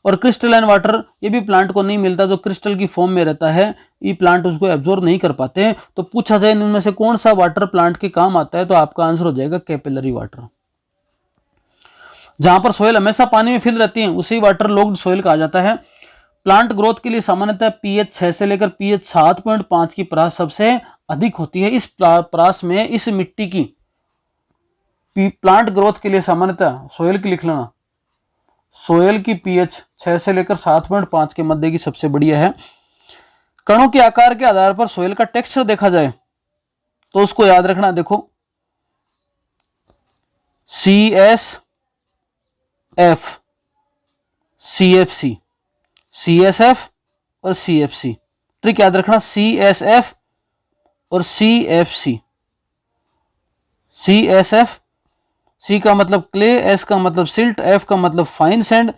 और क्रिस्टलाइन वाटर, ये भी प्लांट को नहीं मिलता, जो क्रिस्टल की फॉर्म में रहता है, ये प्लांट उसको एब्जॉर्व नहीं कर पाते हैं। तो पूछा जाए इनमें से कौन सा वाटर प्लांट के काम आता है, तो आपका आंसर हो जाएगा कैपिलरी वाटर। जहां पर सोयल हमेशा पानी में फिल रहती है उसी वाटर लॉग्ड सोयल कहा जाता है। प्लांट ग्रोथ के लिए सामान्यतः pH 6 से लेकर pH 7.5 की परास सबसे अधिक होती है। इस परास में इस मिट्टी की प्लांट ग्रोथ के लिए सामान्यतः सोयल की लिख लेना, सोयल की pH 6 से लेकर 7.5 के मध्य की सबसे बढ़िया है। कणों के आकार के आधार पर सोयल का टेक्सचर देखा जाए तो उसको याद रखना, देखो CSF, CFC, CSF और CFC, ट्रिक याद रखना, CSF और CFC। CSF, C का मतलब क्ले, S का मतलब सिल्ट, F का मतलब फाइन सैंड,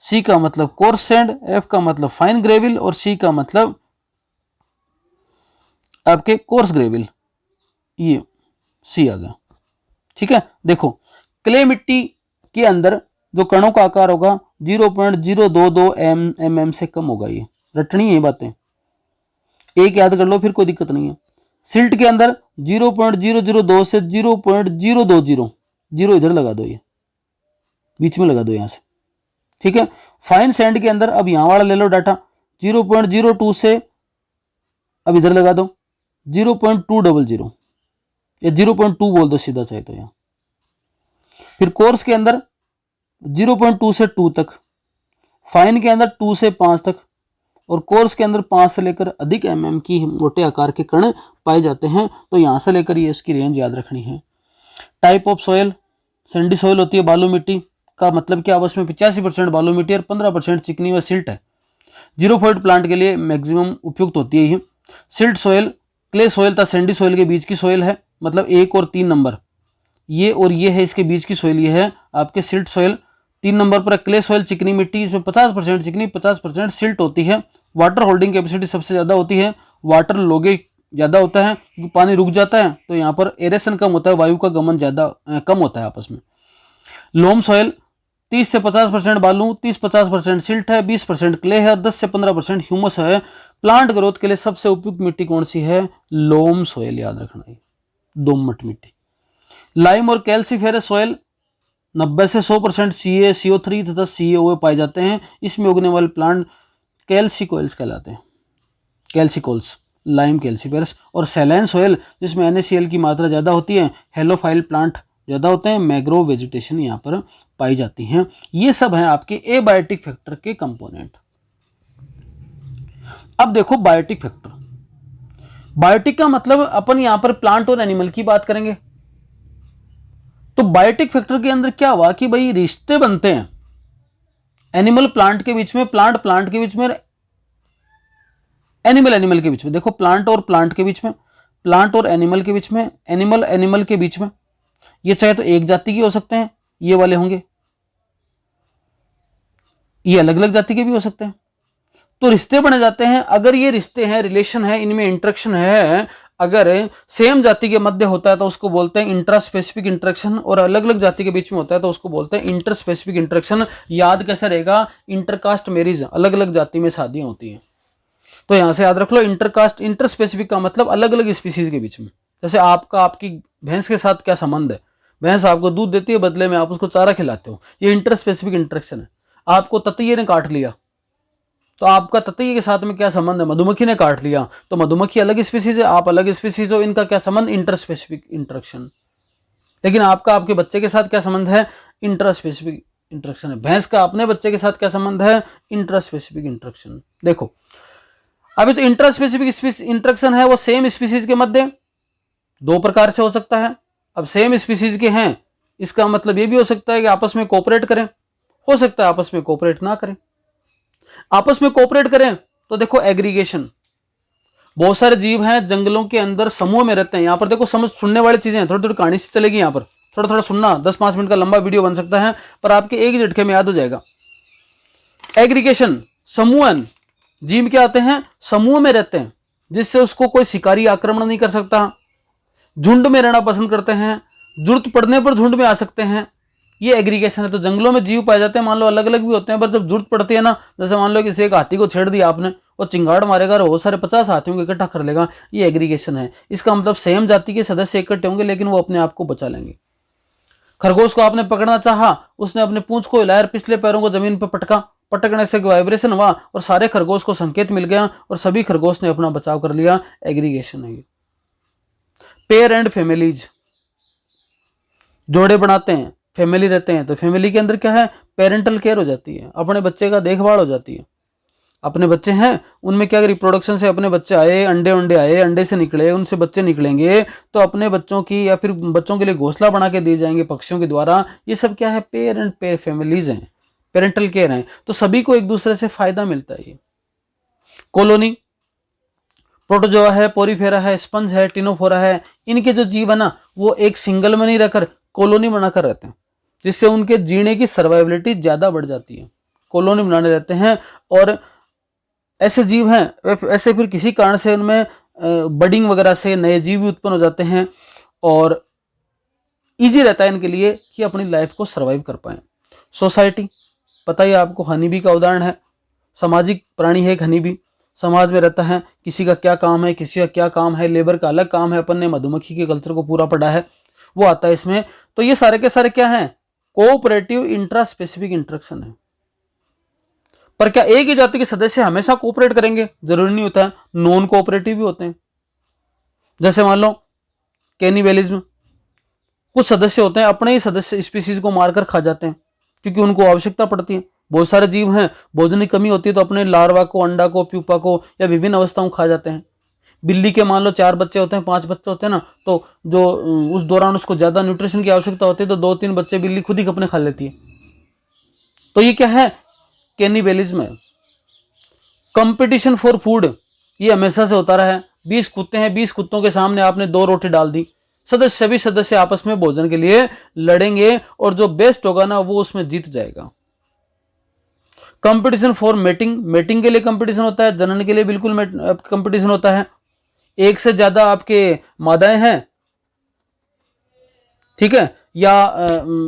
C का मतलब कोर्स सैंड, F का मतलब फाइन ग्रेविल और C का मतलब आपके कोर्स ग्रेविल। ये C आ गया, ठीक है। देखो क्ले मिट्टी के अंदर जो कणों का आकार होगा 0.022 mm से कम होगा। ये रटनी है बातें, एक याद कर लो फिर कोई दिक्कत नहीं है। सिल्ट के अंदर 0.002 से 0.020, जीरो इधर लगा दो, ये बीच में लगा दो यहां से, ठीक है। फाइन सैंड के अंदर, अब यहां वाला ले लो डाटा, 0.02 से अब इधर लगा दो 0.200 या 0.2 बोल दो सीधा चाहे तो यहां। फिर कोर्स के अंदर 0.2 से 2 तक, फाइन के अंदर 2 से 5 तक, और कोर्स के अंदर 5 से लेकर अधिक mm की मोटे आकार के कण पाए जाते हैं। तो यहां से लेकर ये इसकी रेंज याद रखनी है। Type of soil, Sandy soil होती है, बालू मिट्टी का मतलब क्या, उसमें 85% बालू मिट्टी और 15% चिकनी व सिल्ट है। जीरोफाइट प्लांट के लिए मैक्सिमम उपयुक्त होती है ये। सिल्ट सॉइल क्ले सॉइल तथा सैंडी सॉइल के बीच की सॉइल है, मतलब 1 और 3 नंबर, ये और ये है इसके बीच की सॉइल, ये है आपके सिल्ट सॉइल। 3 नंबर पर क्ले सॉइल चिकनी मिट्टी, इसमें 50% चिकनी 50% सिल्ट होती है। वाटर होल्डिंग कैपेसिटी सबसे ज़्यादा होती है, वाटर लोगे ज़्यादा होता है क्योंकि पानी रुक जाता है तो यहाँ पर एरेशन कम होता है, वायु का गमन ज़्यादा कम होता है आपस में। लोम सॉइल 30 से 50% बालू, 30-50% सिल्ट है, 20% क्ले है, 10 से 15% ह्यूमस है। प्लांट ग्रोथ के लिए सबसे उपयुक्त मिट्टी कौन सी है? लोम सॉइल, याद रखना है, दोमट मिट्टी। लाइम और कैल्सीफेरस सॉइल 90 से 100% Ca, CO3 तथा CaOA पाए जाते हैं। इसमें उगने वाले प्लांट कैल्सिकोल्स कहलाते हैं, कैल्सिकोल्स, लाइम कैल्सीफेरस। और सैलाइन सॉइल जिसमें NaCl की मात्रा ज़्यादा होती है, हेलोफाइल प्लांट ज़्यादा होते हैं, मैग्रोव वेजिटेशन यहाँ पर पाई जाती हैं। ये सब हैं आपके एबायोटिक फैक्टर के कंपोनेंट। अब देखो बायोटिक फैक्टर, बायोटिक का मतलब अपन यहाँ पर प्लांट और एनिमल की बात करेंगे। तो बायोटिक फैक्टर के अंदर क्या हुआ कि भाई रिश्ते बनते हैं एनिमल प्लांट के बीच में, प्लांट प्लांट के बीच में, एनिमल एनिमल के बीच में। देखो प्लांट और प्लांट के बीच में, प्लांट और एनिमल के बीच में, एनिमल एनिमल के बीच में। ये चाहे तो एक जाति के हो सकते हैं, ये वाले होंगे, ये अलग अलग जाति के भी हो सकते हैं। तो रिश्ते बने जाते हैं। अगर ये रिश्ते हैं, रिलेशन है, इनमें इंटरेक्शन है, अगर सेम जाति के मध्य होता है तो उसको बोलते हैं इंट्रा स्पेसिफिक इंटरेक्शन, और अलग अलग जाति के बीच में होता है तो उसको बोलते हैं इंटर स्पेसिफिक इंटरेक्शन। याद कैसे रहेगा? इंटरकास्ट मैरिज, अलग अलग जाति में शादियां होती हैं, तो यहां से याद रख लो इंटरकास्ट। इंटर स्पेसिफिक का मतलब अलग अलग स्पीसीज के बीच में। जैसे आपकी भैंस के साथ क्या संबंध है? भैंस आपको दूध देती है, बदले में आप उसको चारा खिलाते हो, ये इंटर स्पेसिफिक इंटरेक्शन है। आपको ततैये ने काट लिया तो आपका ततैये के साथ में क्या संबंध है? मधुमक्खी ने काट लिया तो मधुमक्खी अलग स्पीसीज है, आप अलग स्पीसीज हो, इनका क्या संबंध? Inter specific interaction. लेकिन आपका आपके बच्चे के साथ क्या संबंध है? इंटर स्पेसिफिक इंटरेक्शन है। भैंस का अपने बच्चे के साथ क्या संबंध है? Inter specific interaction. देखो अब जो इंटर स्पेसिफिक इंटरेक्शन है वो सेम स्पीसीज के मध्य 2 प्रकार से हो सकता है। अब सेम स्पीसीज के हैं, इसका मतलब ये भी हो सकता है कि आपस में कोऑपरेट करें, हो सकता है आपस में कोऑपरेट ना करें। आपस में कोऑपरेट करें तो देखो एग्रीगेशन, बहुत सारे जीव हैं जंगलों के अंदर समूह में रहते हैं। यहां पर देखो समझ सुनने वाली चीजें हैं, थोड़ी थोड़ी कहानी से चलेगी, यहां पर थोड़ा थोड़ा सुनना, 10-5 मिनट का लंबा वीडियो बन सकता है पर आपके एक ही झटके में याद हो जाएगा। एग्रीगेशन, समूहन, जीव क्या आते हैं? समूह में रहते हैं, जिससे उसको कोई शिकारी आक्रमण नहीं कर सकता। झुंड में रहना पसंद करते हैं, जरूरत पड़ने पर झुंड में आ सकते हैं, ये एग्रीगेशन है। तो जंगलों में जीव पाए जाते हैं, मान लो अलग अलग भी होते हैं, पर जब जरूरत पड़ती है ना, जैसे मान लो किसी एक हाथी को छेड़ दिया आपने, वो चिंगाड़ मारेगा और बहुत सारे 50 हाथियों को इकट्ठा कर लेगा, ये एग्रीगेशन है। इसका मतलब सेम जाति के सदस्य इकट्ठे होंगे लेकिन वो अपने आप को बचा लेंगे। खरगोश को आपने पकड़ना चाहा, उसने अपने पूंछ को हिलाया, पिछले पैरों को जमीन पर पटका, पटकने से वाइब्रेशन हुआ और सारे खरगोश को संकेत मिल गया और सभी खरगोश ने अपना बचाव कर लिया, एग्रीगेशन है ये। पेयर एंड फैमिलीज, जोड़े बनाते हैं, फैमिली रहते हैं, तो फैमिली के अंदर क्या है? पेरेंटल केयर हो जाती है, अपने बच्चे का देखभाल हो जाती है। अपने बच्चे हैं उनमें क्या, रिप्रोडक्शन से अपने बच्चे आए, अंडे आए, अंडे से निकले, उनसे बच्चे निकलेंगे, तो अपने बच्चों की या फिर बच्चों के लिए घोंसला बना के दिए जाएंगे पक्षियों के द्वारा। ये सब क्या है? पेयर एंड पेयर फैमिलीज हैं, पेरेंटल केयर है, तो सभी को एक दूसरे से फायदा मिलता है। ये कॉलोनी, प्रोटोजोआ है, पोरीफेरा है, स्पंज है, टिनोफोरा है, इनके जो जीव है ना वो एक सिंगल में नहीं रहकर कॉलोनी बनाकर रहते हैं, जिससे उनके जीने की सर्वाइबिलिटी ज्यादा बढ़ जाती है, कॉलोनी बनाने रहते हैं। और ऐसे जीव हैं, ऐसे फिर किसी कारण से उनमें बडिंग वगैरह से नए जीव भी उत्पन्न हो जाते हैं और इजी रहता है इनके लिए कि अपनी लाइफ को सर्वाइव कर पाए। सोसाइटी, पता ही आपको, हनी बी का उदाहरण है, सामाजिक प्राणी है एक हनी बी, समाज में रहता है, किसी का क्या काम है, किसी का क्या काम है, लेबर का अलग काम है, अपन ने मधुमक्खी के कल्चर को पूरा पढ़ा है, वो आता है इसमें। तो ये सारे के सारे क्या हैं? कोऑपरेटिव इंट्रा स्पेसिफिक इंटरेक्शन है। पर क्या एक ही जाति के सदस्य हमेशा कोऑपरेट करेंगे? जरूरी नहीं होता है, नॉन कोऑपरेटिव भी होते हैं। जैसे मान लो कैनिबलिज्म, कुछ सदस्य होते हैं अपने ही सदस्य स्पीसीज को मारकर खा जाते हैं क्योंकि उनको आवश्यकता पड़ती है। बहुत सारे जीव हैं, भोजन की कमी होती है तो अपने लार्वा को, अंडा को, प्यूपा को या विभिन्न अवस्थाओं खा जाते हैं। बिल्ली के मान लो 4 बच्चे होते हैं, 5 बच्चे होते हैं ना, तो जो उस दौरान उसको ज्यादा न्यूट्रिशन की आवश्यकता होती है तो 2-3 बच्चे बिल्ली खुद ही अपने खा लेती है। तो ये क्या है? कैनिबलिज्म है। कंपटीशन फॉर फूड, ये हमेशा से होता रहा है। 20 कुत्ते हैं, 20 कुत्तों के सामने आपने 2 रोटी डाल दी, सभी सदस्य आपस में भोजन के लिए लड़ेंगे और जो बेस्ट होगा ना वो उसमें जीत जाएगा। कंपटीशन फॉर मेटिंग, मेटिंग के लिए कंपटीशन होता है, जनन के लिए बिल्कुल कंपटीशन होता है। एक से ज्यादा आपके मादाएं हैं, ठीक है, या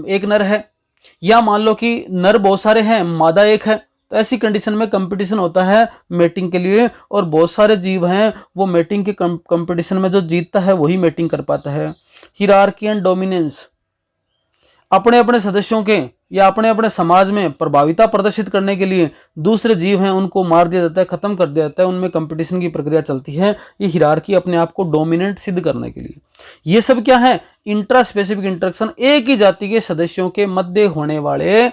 एक नर है, या मान लो कि नर बहुत सारे हैं मादा एक है, तो ऐसी कंडीशन में कंपटीशन होता है मेटिंग के लिए, और बहुत सारे जीव हैं वो मेटिंग के कंपटीशन में जो जीतता है वही मेटिंग कर पाता है। हिरार्की एंड डोमिनेंस, अपने अपने सदस्यों के या अपने अपने समाज में प्रभाविता प्रदर्शित करने के लिए दूसरे जीव हैं उनको मार दिया जाता है, खत्म कर दिया जाता है, उनमें कंपटीशन की प्रक्रिया चलती है। ये हिरार्की अपने आप को डोमिनेंट सिद्ध करने के लिए। ये सब क्या है? इंट्रा स्पेसिफिक इंटरेक्शन, एक ही जाति के सदस्यों के मध्य होने वाले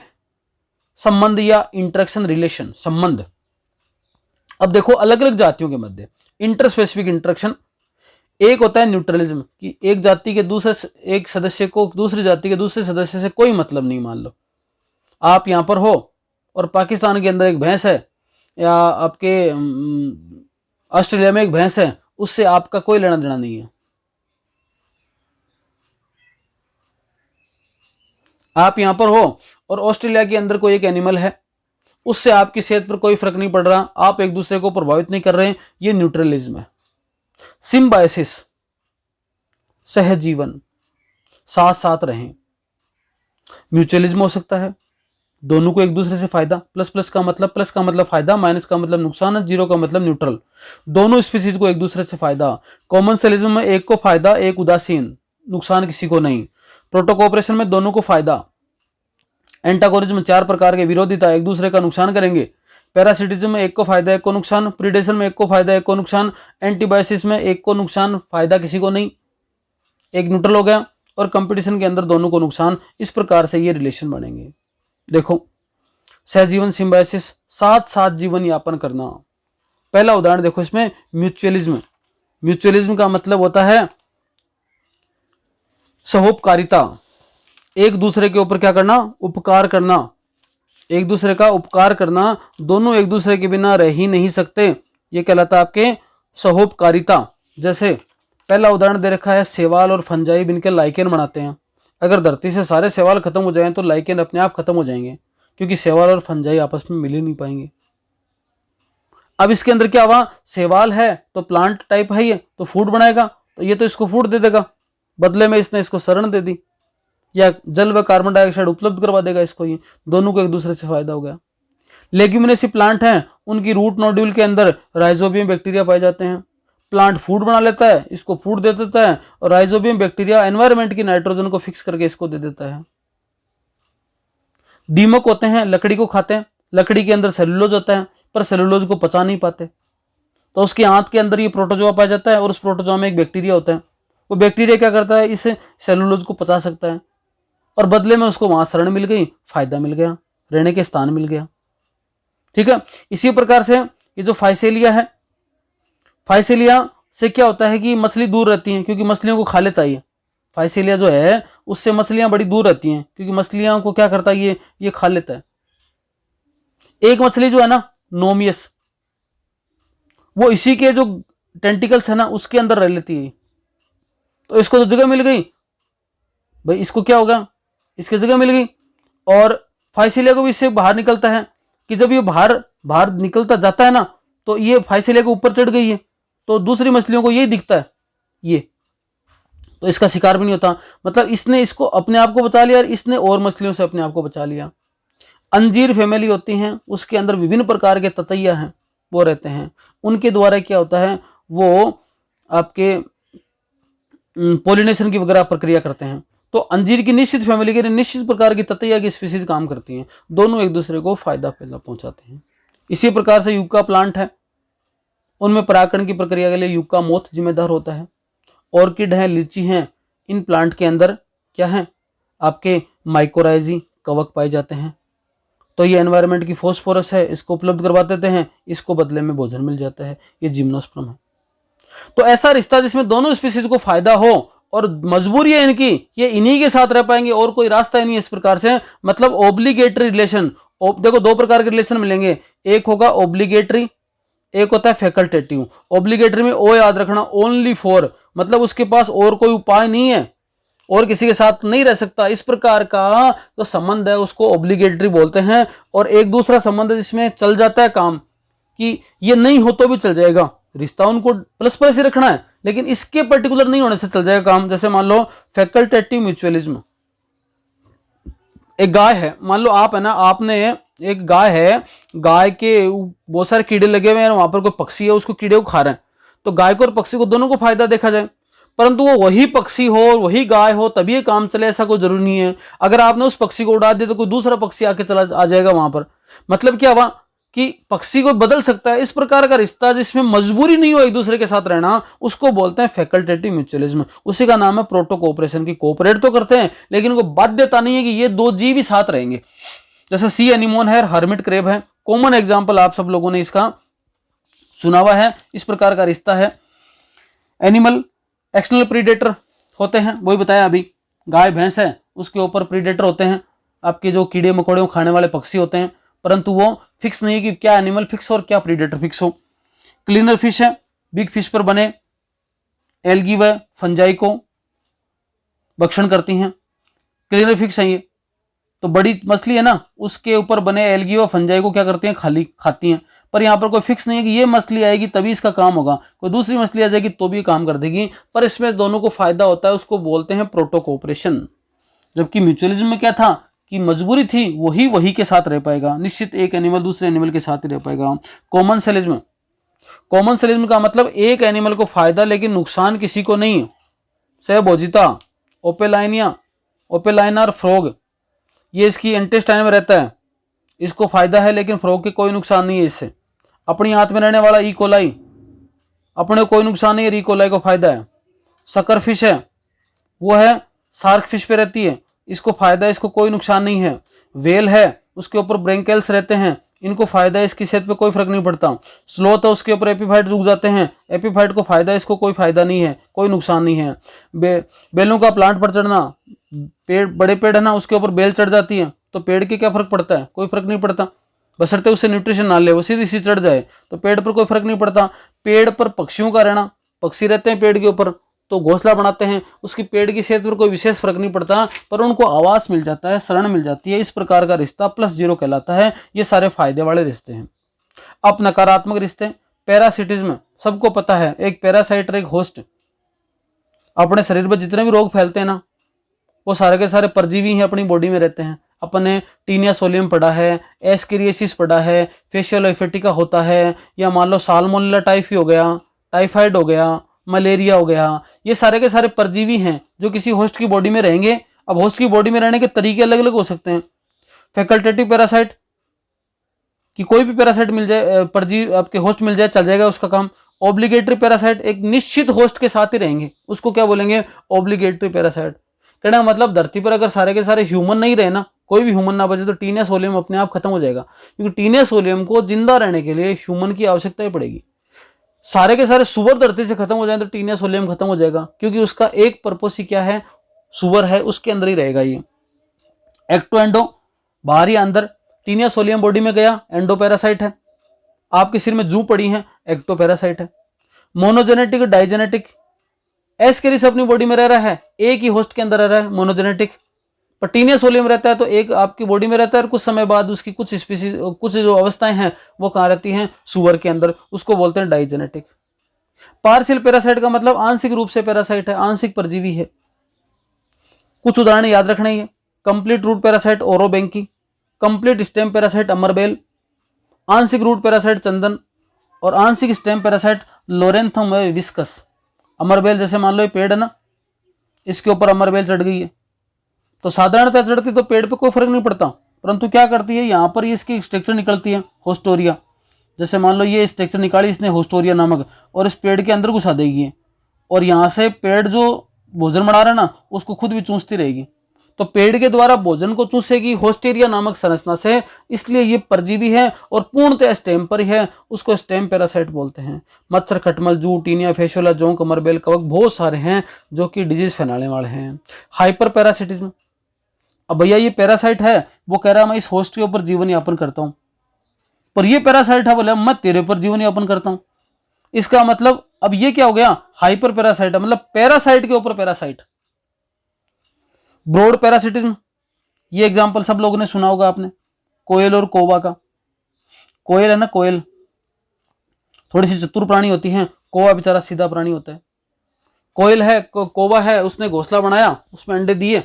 संबंध या इंटरेक्शन रिलेशन, संबंध। अब देखो अलग अलग जातियों के मध्य इंटर स्पेसिफिक इंटरेक्शन, एक होता है न्यूट्रलिज्म कि एक जाति के दूसरे एक सदस्य को दूसरी जाति के दूसरे सदस्य से कोई मतलब नहीं। मान लो आप यहां पर हो और पाकिस्तान के अंदर एक भैंस है, या आपके ऑस्ट्रेलिया में एक भैंस है, उससे आपका कोई लेना देना नहीं है। आप यहां पर हो और ऑस्ट्रेलिया के अंदर कोई एक एनिमल है, उससे आपकी सेहत पर कोई फर्क नहीं पड़ रहा, आप एक दूसरे को प्रभावित नहीं कर रहे, ये न्यूट्रलिज्म है। सिम्बायोसिस, सहजीवन, साथ साथ रहें। म्यूचुअलिज्म हो सकता है, दोनों को एक दूसरे से फायदा, प्लस का मतलब फायदा, माइनस का मतलब नुकसान, जीरो का मतलब न्यूट्रल, दोनों स्पीसीज को एक दूसरे से फायदा। कॉमनसेलिज्म में एक को फायदा, एक उदासीन, नुकसान किसी को नहीं। प्रोटोकोऑपरेशन में दोनों को फायदा। एंटागोनिज्म 4 प्रकार के विरोधिता, एक दूसरे का नुकसान करेंगे। पैरासिटिज्म में एक को फायदा एक को नुकसान, प्रीडेशन में एक को फायदा एक को नुकसान, एंटीबायोसिस में एक को नुकसान फायदा किसी को नहीं, एक न्यूट्रल हो गया, और कंपटीशन के अंदर दोनों को नुकसान। इस प्रकार से ये रिलेशन बनेंगे। देखो सहजीवन, सिम्बायोसिस, साथ साथ जीवन यापन करना। पहला उदाहरण देखो इसमें म्यूचुअलिज्म। म्यूचुअलिज्म का मतलब होता है सहोपकारिता, एक दूसरे के ऊपर क्या करना? उपकार करना, एक दूसरे का उपकार करना, दोनों एक दूसरे के बिना रह ही नहीं सकते, ये कहलाता है आपके सहोपकारिता। जैसे पहला उदाहरण दे रखा है, सेवाल और फंजाई मिलकर लाइकेन बनाते हैं। अगर धरती से सारे सेवाल खत्म हो जाएं तो लाइकेन अपने आप खत्म हो जाएंगे, क्योंकि सेवाल और फंजाई आपस में मिल ही नहीं पाएंगे। अब इसके अंदर क्या हुआ? सेवाल है तो प्लांट टाइप है, ये तो फूड बनाएगा, तो ये तो इसको फूड दे देगा, बदले में इसने इसको शरण दे दी, या जल व कार्बन डाइऑक्साइड उपलब्ध करवा देगा इसको, ये दोनों को एक दूसरे से फायदा हो गया। लेग्यूमिनेसी प्लांट हैं, उनकी रूट नोड्यूल के अंदर राइजोबियम बैक्टीरिया पाए जाते हैं। प्लांट फूड बना लेता है, इसको फूड दे देता है, और राइजोबियम बैक्टीरिया एनवायरनमेंट की नाइट्रोजन को फिक्स करके इसको दे देता है। दीमक होते हैं, लकड़ी को खाते हैं, लकड़ी के अंदर सेलुलोज होता है, पर सेलुलोज को पचा नहीं पाते, तो उसके आंत के अंदर ये प्रोटोजोआ पाया जाता है, और उस प्रोटोजोआ में एक बैक्टीरिया होता है। वो बैक्टीरिया क्या करता है? इस सेलुलोज को पचा सकता है, और बदले में उसको वहां शरण मिल गई, फायदा मिल गया, रहने के स्थान मिल गया। ठीक है। इसी प्रकार से ये जो फाइसेलिया है, फाइसेलिया से क्या होता है कि मछली दूर रहती है, क्योंकि मछलियों को खा लेता है। फाइसेलिया जो है उससे मछलियां बड़ी दूर रहती हैं, क्योंकि मछलियों को क्या करता है, ये खा लेता है। एक मछली जो है ना, नोमियस, वो इसी के जो टेंटिकल्स है ना उसके अंदर रह लेती है, तो इसको तो जगह मिल गई भाई, इसको क्या होगा? इसकी जगह मिल गई। और फाइसेलिया को भी इससे बाहर निकलता है कि जब ये बाहर निकलता जाता है ना, तो ये फाइसेलिया के ऊपर चढ़ गई है, तो दूसरी मछलियों को यही दिखता है, ये तो इसका शिकार भी नहीं होता। मतलब इसने इसको अपने आप को बचा लिया, और इसने और मछलियों से अपने आप को बचा लिया। अंजीर फैमिली होती हैं, उसके अंदर विभिन्न प्रकार के ततैया हैं, वो रहते हैं, उनके द्वारा क्या होता है, वो आपके पोलिनेशन की वगैरह प्रक्रिया करते हैं। तो अंजीर की निश्चित फैमिली के निश्चित प्रकार की ततैया की स्पीसीज काम करती हैं, दोनों एक दूसरे को फायदा पहुंचाते हैं। इसी प्रकार से यूका प्लांट है, उनमें परागकण की प्रक्रिया के लिए यूका मोथ जिम्मेदार होता है। ऑर्किड है, लीची है, इन प्लांट के अंदर क्या है, आपके माइकोराइजी कवक पाए जाते हैं, तो ये एनवायरनमेंट की फॉस्फोरस है, इसको उपलब्ध करवा देते हैं, इसको बदले में भोजन मिल जाता है, ये जिम्नोस्पर्म है। तो ऐसा रिश्ता जिसमें दोनों स्पीसीज को फायदा हो, और मजबूरी है इनकी, ये इन्हीं के साथ रह पाएंगे, और कोई रास्ता ही नहीं है इस प्रकार से। मतलब ओब्लिगेटरी रिलेशन, देखो 2 प्रकार के रिलेशन मिलेंगे, एक होगा ओब्लिगेटरी एक होता है फैकल्टेटिव। ऑब्लिगेटरी में ओ याद रखना, ओनली फॉर, मतलब उसके पास और कोई उपाय नहीं है, और किसी के साथ नहीं रह सकता, इस प्रकार का जो संबंध है उसको ऑब्लिगेटरी बोलते हैं। और एक दूसरा संबंध है जिसमें चल जाता है काम कि ये नहीं हो तो भी चल जाएगा, रिश्ता उनको प्लस प्लस ही रखना है, लेकिन इसके पर्टिकुलर नहीं होने से चल जाएगा काम। जैसे मान लो फैकल्टेटिव म्यूचुअलिज्म, एक गाय है, मान लो आप है ना, आपने एक गाय है, गाय के बहुत सारे कीड़े लगे हुए हैं, वहां पर कोई पक्षी है उसको कीड़े को खा रहे हैं, तो गाय को और पक्षी को दोनों को फायदा देखा जाए, परंतु वो वही पक्षी हो और वही गाय हो तभी ये काम चले, ऐसा कोई जरूरी नहीं है। अगर आपने उस पक्षी को उड़ा दिया तो कोई दूसरा पक्षी आके चला आ जाएगा वहां पर, मतलब क्या हुआ कि पक्षी को बदल सकता है। इस प्रकार का रिश्ता जिसमें मजबूरी नहीं हो एक दूसरे के साथ रहना, उसको बोलते हैं फैकल्टेटिव म्यूचुअलिज्म। उसी का नाम है प्रोटो कोऑपरेशन, की कोऑपरेट तो करते हैं लेकिन उनको बाध्यता नहीं है कि ये दो जीव ही साथ रहेंगे। जैसे सी एनिमोन है, हर्मिट क्रेब है, कॉमन एग्जाम्पल, आप सब लोगों ने इसका सुना हुआ है। इस प्रकार का रिश्ता है। एनिमल एक्सटर्नल प्रीडेटर होते हैं, वही बताया अभी, गाय भैंस है उसके ऊपर प्रीडेटर होते हैं, आपके जो कीड़े मकोड़े खाने वाले पक्षी होते हैं, परंतु वो फिक्स नहीं है कि क्या एनिमल फिक्स हो और क्या प्रीडेटर फिक्स हो। क्लीनर फिश है, बिग फिश पर बने एल्गी व फंजाई को भक्षण करती हैं, क्लीनर फिश है ये, तो बड़ी मछली है ना उसके ऊपर बने एल्गी व फंजाई को क्या करती हैं, खाती हैं। पर यहाँ पर कोई फिक्स नहीं है कि ये मछली आएगी तभी इसका काम होगा, कोई दूसरी मछली आ जाएगी तो भी काम कर देगी, पर इसमें दोनों को फायदा होता है, उसको बोलते हैं प्रोटो कोऑपरेशन। जबकि म्यूचुअलिज्म में क्या था कि मजबूरी थी, वही के साथ रह पाएगा, निश्चित एक एनिमल दूसरे एनिमल के साथ ही रह पाएगा। कॉमन सेलिज्म, कॉमन सेलिज्म का मतलब एक एनिमल को फायदा लेकिन नुकसान किसी को नहीं। सहभोजिता, ओपेलाइनिया, ओपेलाइनर फ्रॉग, ये इसकी इंटेस्टाइन में रहता है, इसको फायदा है लेकिन फ्रॉग के कोई नुकसान नहीं है इससे। अपनी हाथ में रहने वाला ई कोलाई, अपने कोई नुकसान नहीं है, ई कोलाई को फायदा है। सकर फिश है, वो है शार्क फिश पे रहती है, इसको फायदा है, इसको कोई नुकसान नहीं है। वेल है, उसके ऊपर ब्रेंकेल्स रहते हैं, इनको फायदा है, इसकी सेहत पे कोई फर्क नहीं पड़ता। स्लोथ है, उसके ऊपर एपीफाइट उग जाते हैं, एपीफाइट को फायदा है, इसको कोई फायदा नहीं है, कोई नुकसान नहीं है। बेलों का प्लांट पर चढ़ना, पेड़ बड़े पेड़ है ना उसके ऊपर बेल चढ़ जाती है, तो पेड़ के क्या फर्क पड़ता है, कोई फर्क नहीं पड़ता, बशर्ते उससे न्यूट्रिशन ना ले, वो सीधी सी चढ़ जाए तो पेड़ पर कोई फर्क नहीं पड़ता। पेड़ पर पक्षियों का रहना, पक्षी रहते हैं पेड़ के ऊपर तो घोंसला बनाते हैं, उसकी पेड़ की सेहत पर कोई विशेष फर्क नहीं पड़ता, पर उनको आवास मिल जाता है, शरण मिल जाती है। इस प्रकार का रिश्ता +0 कहलाता है। ये सारे फायदे वाले रिश्ते हैं। अब नकारात्मक रिश्ते, पैरासिटिज्म, सबको पता है, एक पैरासाइट और एक होस्ट। अपने शरीर में जितने भी रोग फैलते हैं ना वो सारे के सारे परजीवी हैं, अपनी बॉडी में रहते हैं। अपने टीनिया सोलियम पढ़ा है, एस्केरियासिस पढ़ा है, फेशियल एफेटिका होता है, या मान लो साल्मोनेला टाइफी हो गया, टाइफाइड हो गया, मलेरिया हो गया, ये सारे के सारे परजीवी हैं जो किसी होस्ट की बॉडी में रहेंगे। अब होस्ट की बॉडी में रहने के तरीके अलग अलग हो सकते हैं। फैकल्टेटिव पैरासाइट कि कोई भी पैरासाइट मिल जाए, परजीवी आपके होस्ट मिल जाए, चल जाएगा उसका काम। ऑब्लिगेटरी पैरासाइट, एक निश्चित होस्ट के साथ ही रहेंगे, उसको क्या बोलेंगे, ऑब्लिगेटरी पैरासाइट। कहना मतलब धरती पर अगर सारे के सारे ह्यूमन नहीं रहे ना, कोई भी ह्यूमन ना बचे, तो टीनिया सोलियम अपने आप खत्म हो जाएगा, क्योंकि टीनिया सोलियम को जिंदा रहने के लिए ह्यूमन की आवश्यकता ही पड़ेगी। सारे के सारे सुअर धरती से खत्म हो जाए तो टीनिया सोलियम खत्म हो जाएगा, क्योंकि उसका एक पर्पस ही क्या है, सुअर है, उसके अंदर ही रहेगा ये। एक्टो एंडो, बाहर या अंदर, टीनिया सोलियम बॉडी में गया, एंडो पैरासाइट है। आपके सिर में जू पड़ी है, एक्टो पैरासाइट है। मोनोजेनेटिक, डाइजेनेटिक, एस्केरिस अपनी बॉडी में रह रहा है, एक ही होस्ट के अंदर रह रहा है, मोनोजेनेटिक। पर टीनिया सोलियम रहता है तो एक आपकी बॉडी में रहता है, और कुछ समय बाद उसकी कुछ स्पीसीज, कुछ जो अवस्थाएं हैं वो कहाँ रहती हैं, सुअर के अंदर, उसको बोलते हैं डाइजेनेटिक। पार्शियल पैरासाइट का मतलब आंशिक रूप से पैरासाइट है, आंशिक परजीवी है। कुछ उदाहरण याद रखने ही है, complete root parasite orobanche, complete stem parasite अमरबेल, आंशिक रूट पैरासाइट चंदन, और आंशिक स्टेम पैरासाइट लोरेंथम विस्कस। अमरबेल जैसे मान लो ये पेड़ है ना, इसके ऊपर अमरबेल चढ़ गई है, तो साधारणतः चढ़ती तो पेड़ पे कोई फर्क नहीं पड़ता, परंतु क्या करती है, यहाँ पर इसकी स्ट्रक्चर निकलती है, होस्टोरिया। जैसे मान लो ये स्ट्रक्चर निकाली इसने होस्टोरिया नामक, और इस पेड़ के अंदर घुसा देगी, और यहाँ से पेड़ जो भोजन बना रहा है ना उसको खुद भी चूसती रहेगी, तो पेड़ के द्वारा भोजन को चूसेगी होस्टेरिया नामक संरचना से, इसलिए ये परजीवी है और पूर्णतः स्टेम पर ही है, उसको स्टेम पैरासाइट बोलते हैं। मच्छर, खटमल, जू, टीनिया, फेशोला, जोंक, अमरबेल, कवक, बहुत सारे हैं जो कि डिजीज फैलाने वाले हैं। हाइपर पैरासिटिज्म, अब भैया ये पैरासाइट है, वो कह रहा है मैं इस होस्ट के ऊपर जीवन यापन करता हूँ, पर ये पैरासाइट है बोले मैं तेरे पर जीवन यापन करता हूं। इसका मतलब अब ये क्या हो गया, हाइपर पैरासाइट, मतलब पैरासाइट के ऊपर पैरासाइट। ब्रॉड पैरासिटिज्म, ये एग्जांपल सब लोगों ने सुना होगा आपने, कोयल और कौवा का। कोयल है ना, कोयल थोड़ी सी चतुर प्राणी होती है, कौवा बेचारा सीधा प्राणी होता है। कोयल है, कौवा है, उसने घोंसला बनाया, उसमें अंडे दिए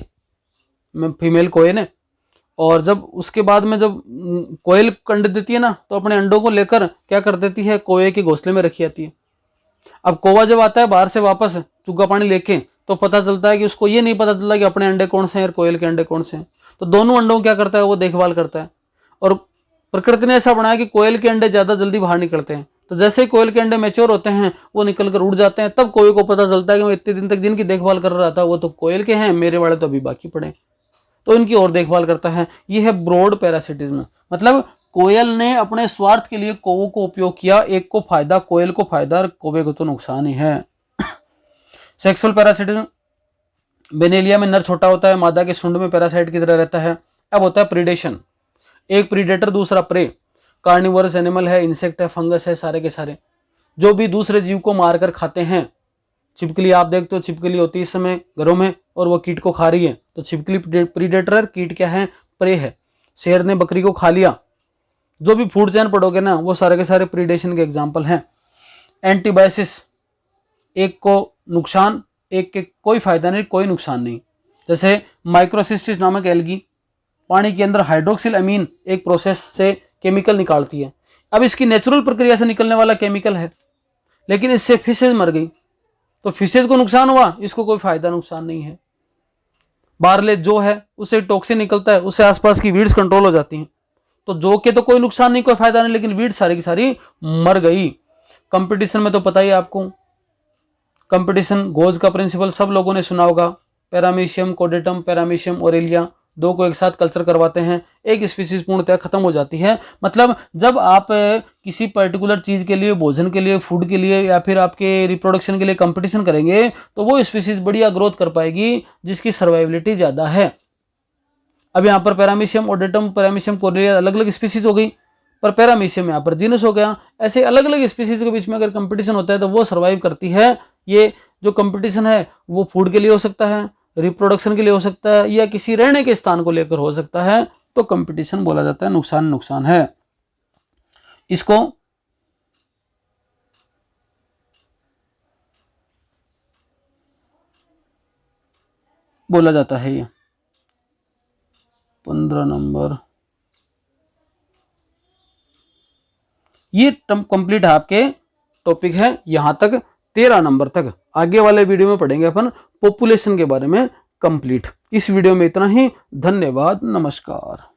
फीमेल कोयल ने, और जब उसके बाद में जब कोयल अंडे देती है ना, तो अपने अंडों को लेकर क्या कर देती है, कौवे के घोंसले में रखी जाती है। अब कौवा जब आता है बाहर से वापस चुग्गा पानी लेके, तो पता चलता है कि उसको ये नहीं पता चलता कि अपने अंडे कौन से हैं और कोयल के अंडे कौन से हैं। तो दोनों अंडों क्या करता है, वो देखभाल करता है। और प्रकृति ने ऐसा बनाया कि कोयल के अंडे ज्यादा जल्दी बाहर निकलते हैं, तो जैसे ही कोयल के अंडे मैच्योर होते हैं वो निकल कर उड़ जाते हैं। तब कोयल को पता चलता है कि मैं इतने दिन तक जिनकी देखभाल कर रहा था वो तो कोयल के हैं, मेरे वाले तो अभी बाकी पड़े, तो इनकी और देखभाल करता है। ये है ब्रॉड पैरासिटिज्म, मतलब कोयल ने अपने स्वार्थ के लिए कौवों को उपयोग किया, एक को फायदा, कोयल को फायदा, कौवे को तो नुकसान ही है। सेक्सुअल पैरासिटिज्म, बेनेलिया में नर छोटा होता है, मादा के सुंड में पैरासाइट की तरह रहता है। अब होता है प्रीडेशन, एक प्रीडेटर दूसरा प्रे, कार्निवोरस एनिमल है, इंसेक्ट है, फंगस है, सारे के सारे जो भी दूसरे जीव को मारकर खाते हैं। छिपकली आप देखते हो, छिपकली होती है इस समय घरों में और वो कीट को खा रही है, तो छिपकली प्रीडेटर, कीट क्या है, प्रे है। शेर ने बकरी को खा लिया, जो भी फूड चेन पढ़ोगे ना वो सारे के सारे प्रीडेशन के एग्जाम्पल हैं। एंटीबायोसिस, एक को नुकसान, एक के कोई फायदा नहीं, कोई नुकसान नहीं। जैसे माइक्रोसिस्टिस नामक एल्गी पानी के अंदर हाइड्रोक्सिल अमीन एक प्रोसेस से केमिकल निकालती है। अब इसकी नेचुरल प्रक्रिया से निकलने वाला केमिकल है, लेकिन इससे फिशेज मर गई, तो फिशेज को नुकसान हुआ, इसको कोई फायदा नुकसान नहीं है। बारले जो है उससे टॉक्सिन निकलता है, उससे आसपास की वीड्स कंट्रोल हो जाती हैं, तो जो के तो कोई नुकसान नहीं, कोई फायदा नहीं, लेकिन वीड सारी की सारी मर गई। कंपटीशन में तो पता ही आपको, कंपटीशन गोज का प्रिंसिपल सब लोगों ने सुना होगा। पैरामीशियम कोडेटम, पैरामीशियम ओरेलिया, दो को एक साथ कल्चर करवाते हैं, एक स्पीसीज पूर्णतः खत्म हो जाती है। मतलब जब आप किसी पर्टिकुलर चीज के लिए, भोजन के लिए, फूड के लिए, या फिर आपके रिप्रोडक्शन के लिए कंपटीशन करेंगे, तो वो स्पीसीज बढ़िया ग्रोथ कर पाएगी जिसकी सर्वाइविलिटी ज्यादा है। अब यहाँ पर पैरामीशियम ओडेटम, पैरामीशियम कोरेलिया अलग अलग स्पीसीज हो गई, पर पैरामीशियम यहाँ पर जीनस हो गया। ऐसे अलग अलग स्पीसीज के बीच में अगर कंपटीशन होता है तो वो सर्वाइव करती है। ये जो कंपटीशन है वो फूड के लिए हो सकता है, रिप्रोडक्शन के लिए हो सकता है, या किसी रहने के स्थान को लेकर हो सकता है, तो कंपटीशन बोला जाता है, नुकसान नुकसान है। इसको बोला जाता है। ये 15 नंबर ये कंप्लीट आपके टॉपिक है यहां तक, 13 नंबर तक। आगे वाले वीडियो में पढ़ेंगे अपन पॉपुलेशन के बारे में कंप्लीट। इस वीडियो में इतना ही, धन्यवाद, नमस्कार।